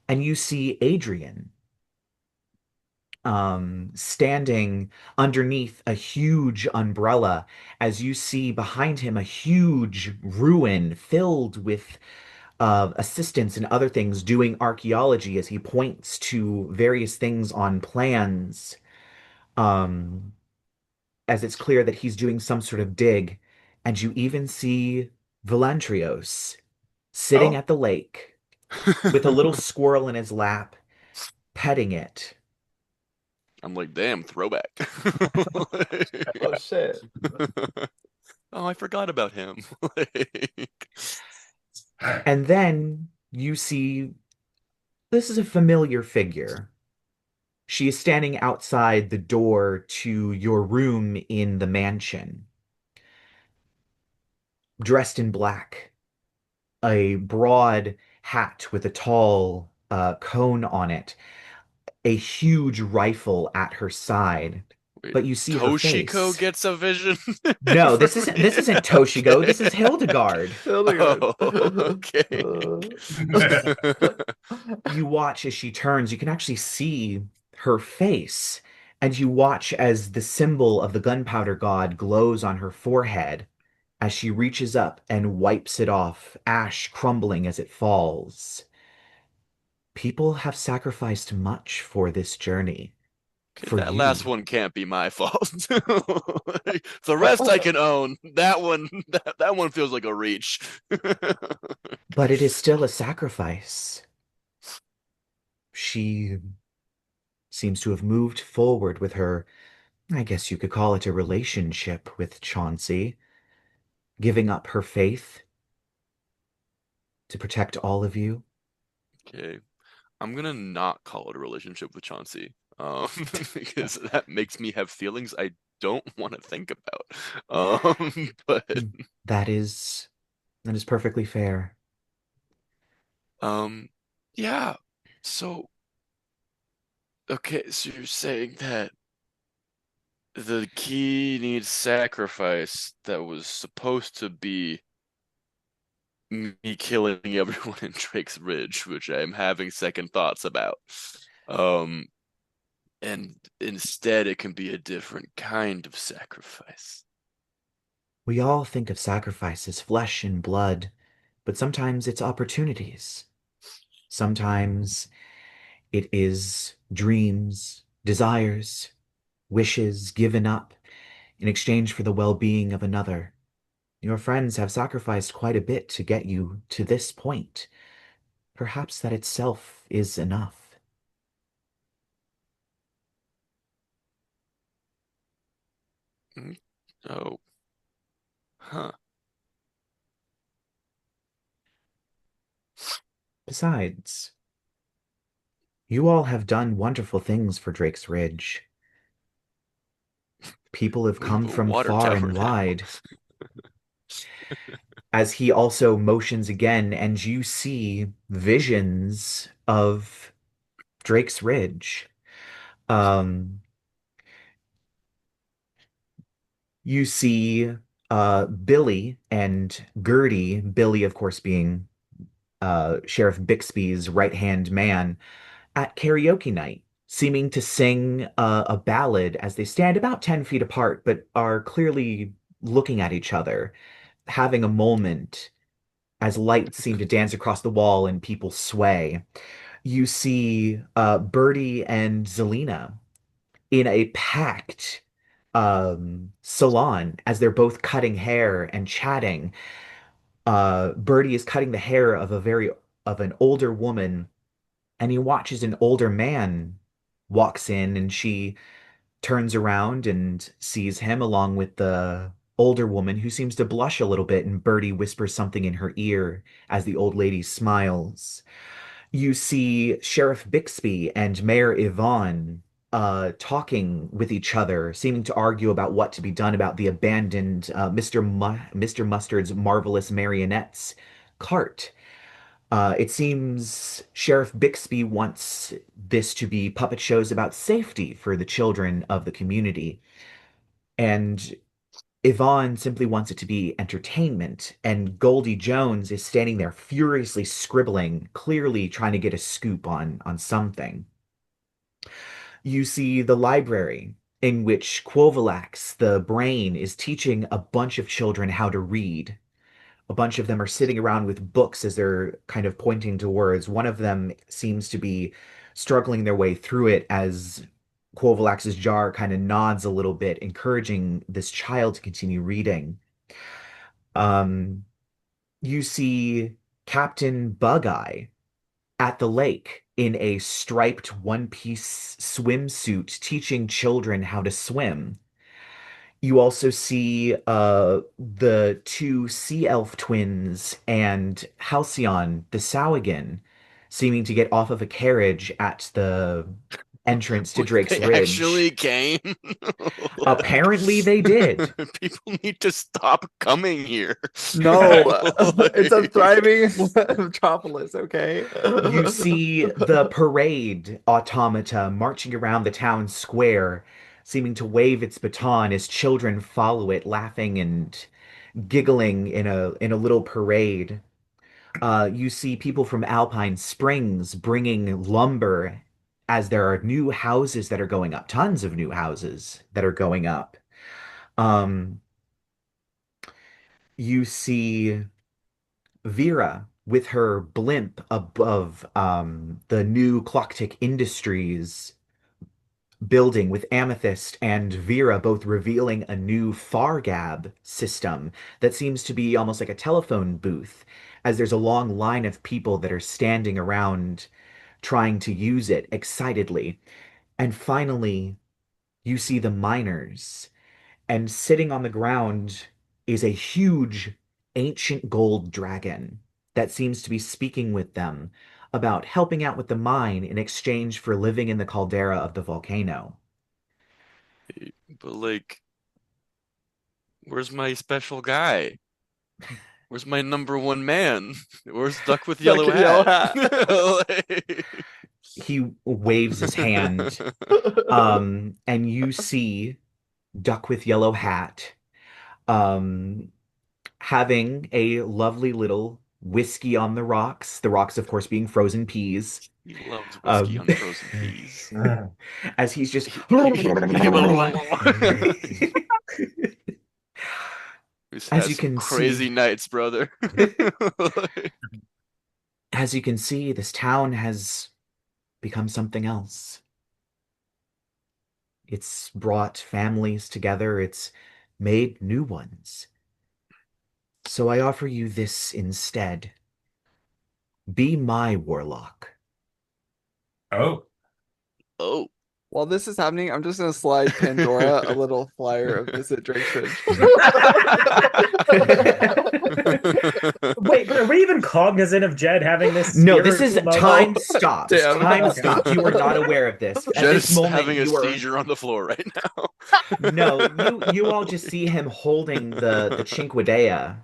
And you see Adrien standing underneath a huge umbrella as you see behind him a huge ruin filled with assistants and other things doing archaeology as he points to various things on plans, um, as it's clear that he's doing some sort of dig. And you even see Volantrios, sitting Oh, at the lake with a little squirrel in his lap, petting it. I'm like, damn, throwback. Oh shit. Oh, I forgot about him. Like, And then you see this is a familiar figure. She is standing outside the door to your room in the mansion, dressed in black, a broad hat with a tall cone on it, a huge rifle at her side. wait, But you see her Toshiko face. gets a vision No, for this me. isn't Toshigo. Okay. This is Hildegard. Hildegard. Oh, okay. You watch as she turns, you can actually see her face, and you watch as the symbol of the gunpowder god glows on her forehead as she reaches up and wipes it off, ash crumbling as it falls. People have sacrificed much for this journey, Okay, for that last you, one can't be my fault. The rest I can own. That one, that one feels like a reach. but it is still a sacrifice. She seems to have moved forward with her, I guess you could call it a relationship with Chauncey, giving up her faith to protect all of you. Okay, I'm gonna not call it a relationship with Chauncey, because that makes me have feelings I don't want to think about. But That is that is perfectly fair. um, yeah. So, okay, so you're saying that the key needs sacrifice that was supposed to be me killing everyone in Drake's Ridge, which I'm having second thoughts about. Um, and instead it can be a different kind of sacrifice. We all think of sacrifice as flesh and blood, but sometimes it's opportunities. Sometimes it is dreams, desires, wishes given up in exchange for the well-being of another. Your friends have sacrificed quite a bit to get you to this point. Perhaps that itself is enough. Mm. Oh, huh. Besides, you all have done wonderful things for Drake's Ridge. People have We have come a from water far tower and now. wide. As he also motions again, and you see visions of Drake's Ridge. Um, you see Billy and Gertie, Billy, of course, being Sheriff Bixby's right-hand man, at karaoke night, seeming to sing a ballad as they stand about 10 feet apart, but are clearly looking at each other, having a moment as lights seem to dance across the wall and people sway. You see Birdie and Zelina in a packed salon as they're both cutting hair and chatting. Birdie is cutting the hair of an older woman, and he watches an older man walks in, and she turns around and sees him along with the older woman who seems to blush a little bit, and Birdie whispers something in her ear as the old lady smiles. You see Sheriff Bixby and Mayor Yvonne talking with each other, seeming to argue about what to be done about the abandoned Mr. Mustard's marvelous marionettes cart. It seems Sheriff Bixby wants this to be puppet shows about safety for the children of the community. And Yvonne simply wants it to be entertainment. And Goldie Jones is standing there furiously scribbling, clearly trying to get a scoop on something. You see the library in which Quovalax, the brain, is teaching a bunch of children how to read. A bunch of them are sitting around with books as they're kind of pointing to words. One of them seems to be struggling their way through it as Quovalax's jar kind of nods a little bit, encouraging this child to continue reading. Um, You see Captain Bug-Eye at the lake in a striped one-piece swimsuit teaching children how to swim. You also see the two sea elf twins and Halcyon, the Sahuagin, seeming to get off of a carriage at the entrance to Drake's They Ridge. actually came. Like, Apparently they did. people need to stop coming here. No, it's a Like, thriving metropolis, okay? You see the parade automata marching around the town square, seeming to wave its baton as children follow it, laughing and giggling in a little parade. You see people from Alpine Springs bringing lumber as there are new houses that are going up, tons of new houses that are going up. Um, you see Vera with her blimp above the new Clocktick Industries building with Amethyst and Vera both revealing a new Fargab system that seems to be almost like a telephone booth, as there's a long line of people that are standing around trying to use it excitedly. And finally, you see the miners, and sitting on the ground is a huge ancient gold dragon that seems to be speaking with them about helping out with the mine in exchange for living in the caldera of the volcano. but like, where's my special guy? Where's my number one man? Where's Duck with Duck Yellow with Yellow Hat? Hat. Like... He waves his hand, and you see Duck with Yellow Hat, um, having a lovely little whiskey on the rocks, of course, being frozen peas. He loves whiskey Um, on frozen peas. as he's just Who's as had you some can crazy see, nights, brother. as you can see, this town has become something else. It's brought families together, it's made new ones. So I offer you this instead. Be my warlock. Oh, Oh. While this is happening, I'm just gonna slide Pandora a little flyer of Visit Drake's Ridge. Wait, are we even cognizant of Jed having this No, this is spiritual moment? time stopped. Damn. Time Okay. stopped. You are not aware of this. At this Just moment, having a you are seizure on the floor right now. no. You all just see him holding the Chinquidea.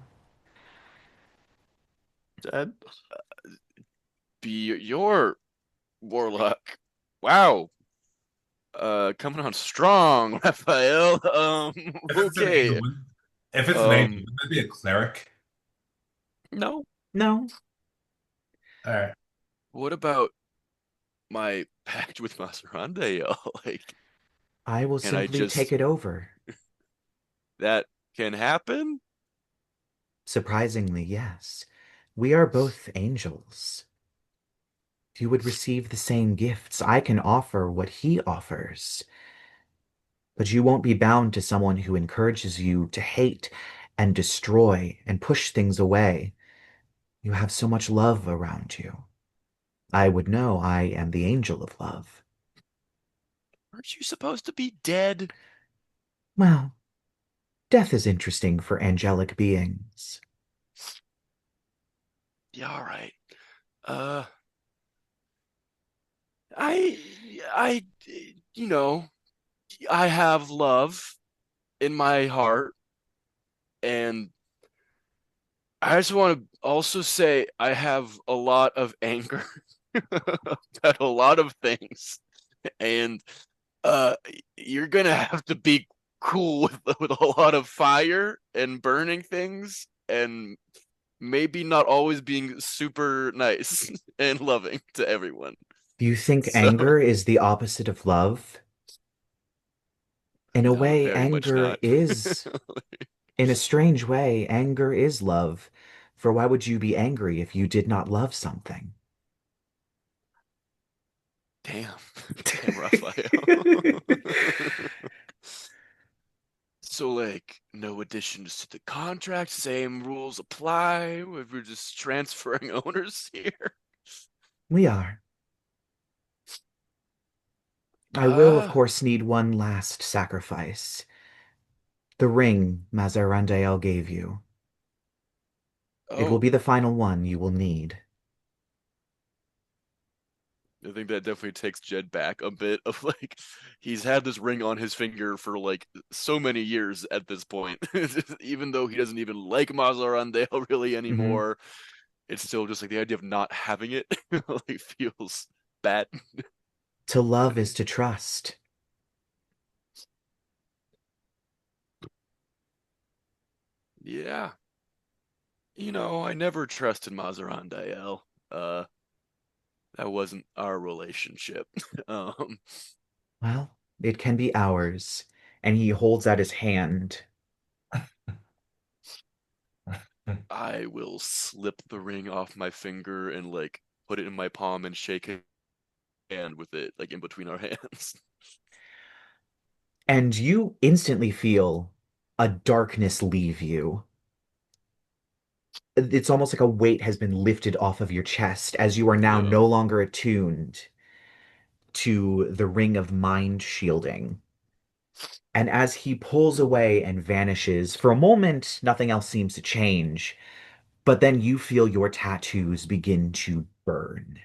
Jed? Be your warlock. Wow. Coming on strong, Raphael. if it's an Okay. angel, if it's an angel, would that be a cleric? No. No, All right. What about my pact with Maserande? Like, I will can I simply take just it over. that can happen? Surprisingly, yes. We are both angels. You would receive the same gifts. I can offer what he offers. But you won't be bound to someone who encourages you to hate and destroy and push things away. You have so much love around you. I would know I am the angel of love. Aren't you supposed to be dead? Well, death is interesting for angelic beings. Yeah, all right. Uh, I, I, you know, I have love in my heart, and I just want to also say I have a lot of anger about a lot of things, and uh, you're gonna have to be cool with a lot of fire and burning things, and maybe not always being super nice and loving to everyone. Do you think So, anger is the opposite of love? In a no, way, very much anger not. is, in a strange way, anger is love. For why would you be angry if you did not love something? Damn, damn, Raphael. So, like, no additions to the contract, same rules apply. We're just transferring owners here. We are. I will, of Ah, course, need one last sacrifice. The ring Mazarandael gave you. It will oh, be the final one you will need. I think that definitely takes Jed back a bit of like he's had this ring on his finger for like so many years at this point. Even though he doesn't even like Mazarandale really Hmm. anymore, it's still just like the idea of not having it like feels bad. To love is to trust. Yeah. I never trusted Mazarandael. Uh that wasn't our relationship. Um Well, it can be ours. And he holds out his hand. I will slip the ring off my finger and like put it in my palm and shake a hand with it like in between our hands. And you instantly feel a darkness leave you. It's almost like a weight has been lifted off of your chest as you are now Yeah. no longer attuned to the ring of mind shielding. And as he pulls away and vanishes, for a moment, nothing else seems to change. But then you feel your tattoos begin to burn.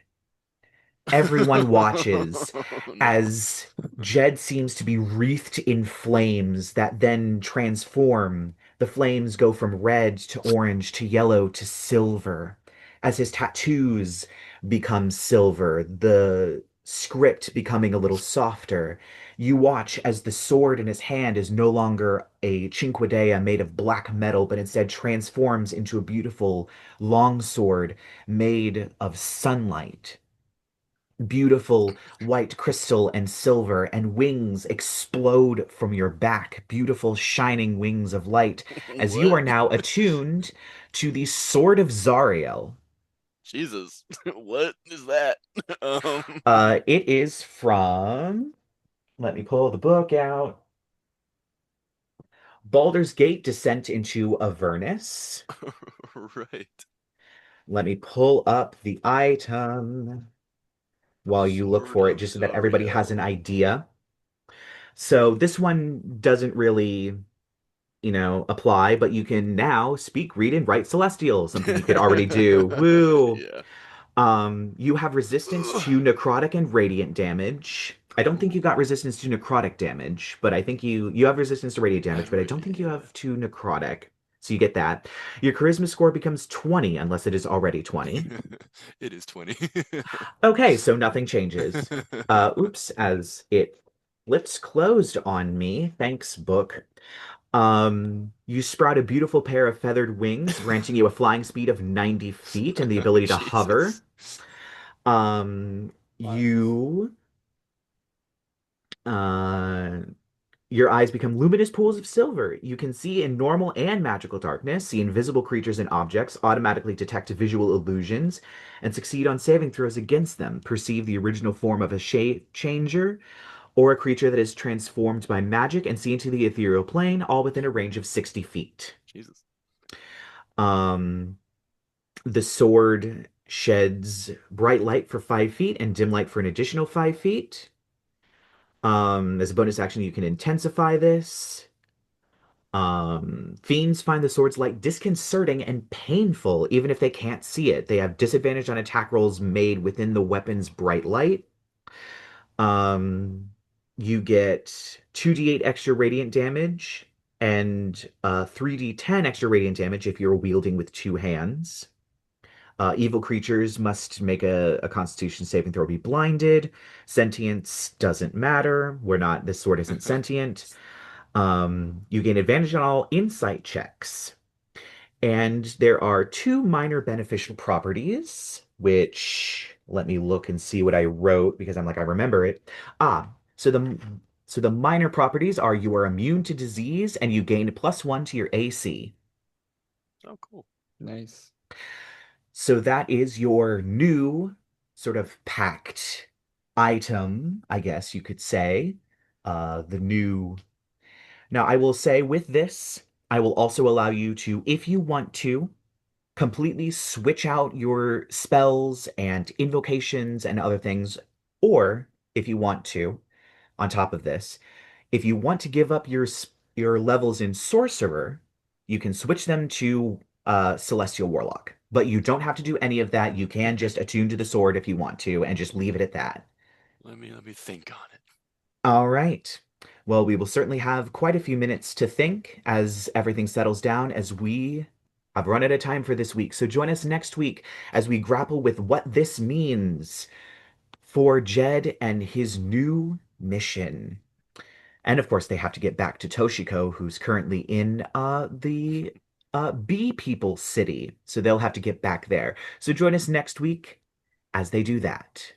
Everyone watches No. as Jed seems to be wreathed in flames that then transform. The flames go from red to orange to yellow to silver. As his tattoos become silver, the script becoming a little softer. You watch as the sword in his hand is no longer a cinquedea made of black metal, but instead transforms into a beautiful long sword made of sunlight, beautiful white crystal and silver, and wings explode from your back, beautiful shining wings of light, as you What? are now attuned to the Sword of Zariel. Jesus. What is that? Um It is from, let me pull the book out. Baldur's Gate Descent into Avernus. right. Let me pull up the item while you look Sword for it, of just so that everybody has an Zariel. idea. So this one doesn't really apply, but you can now speak, read, and write Celestial, something you could already do. Woo! Yeah. You have resistance Ugh. to necrotic and radiant damage. I don't think you Ooh, got resistance to necrotic damage, but I think you have resistance to radiant I damage, had but I don't think you yeah. have to necrotic. So you get that. Your charisma score becomes 20 unless it is already 20. It is 20. Okay, so nothing changes. Oops, as it flips closed on me. Thanks, book. You sprout a beautiful pair of feathered wings, granting you a flying speed of 90 feet and the ability to hover. Jesus. Um, Nice. you, uh, your eyes become luminous pools of silver. You can see in normal and magical darkness, see invisible creatures and objects, automatically detect visual illusions, and succeed on saving throws against them. Perceive the original form of a shape changer or a creature that is transformed by magic and see into the ethereal plane, all within a range of 60 feet. Jesus. Um, the sword sheds bright light for 5 feet and dim light for an additional 5 feet. As a bonus action, you can intensify this. Fiends find the sword's light disconcerting and painful, even if they can't see it. They have disadvantage on attack rolls made within the weapon's bright light. Um, you get 2d8 extra radiant damage and 3d10 extra radiant damage if you're wielding with two hands. Evil creatures must make a Constitution saving throw, be blinded. Sentience doesn't matter. This sword isn't sentient. You gain advantage on all insight checks. And there are two minor beneficial properties, which let me look and see what I wrote because I'm like, I remember it. Ah, so the minor properties are you are immune to disease and you gain +1 to your AC. Oh, cool. Nice. So that is your new sort of pact item, I guess you could say. The new. Now, I will say with this. I will also allow you to, if you want to, completely switch out your spells and invocations and other things. Or if you want to, on top of this, if you want to give up your levels in Sorcerer, you can switch them to Celestial Warlock. But you don't have to do any of that. You can just attune to the sword if you want to and just leave it at that. Let me think on it. All right. Well, we will certainly have quite a few minutes to think as everything settles down, as we have run out of time for this week. So join us next week as we grapple with what this means for Jed and his new mission. And of course, they have to get back to Toshiko, who's currently in the Bee People City. So they'll have to get back there. So join us next week as they do that.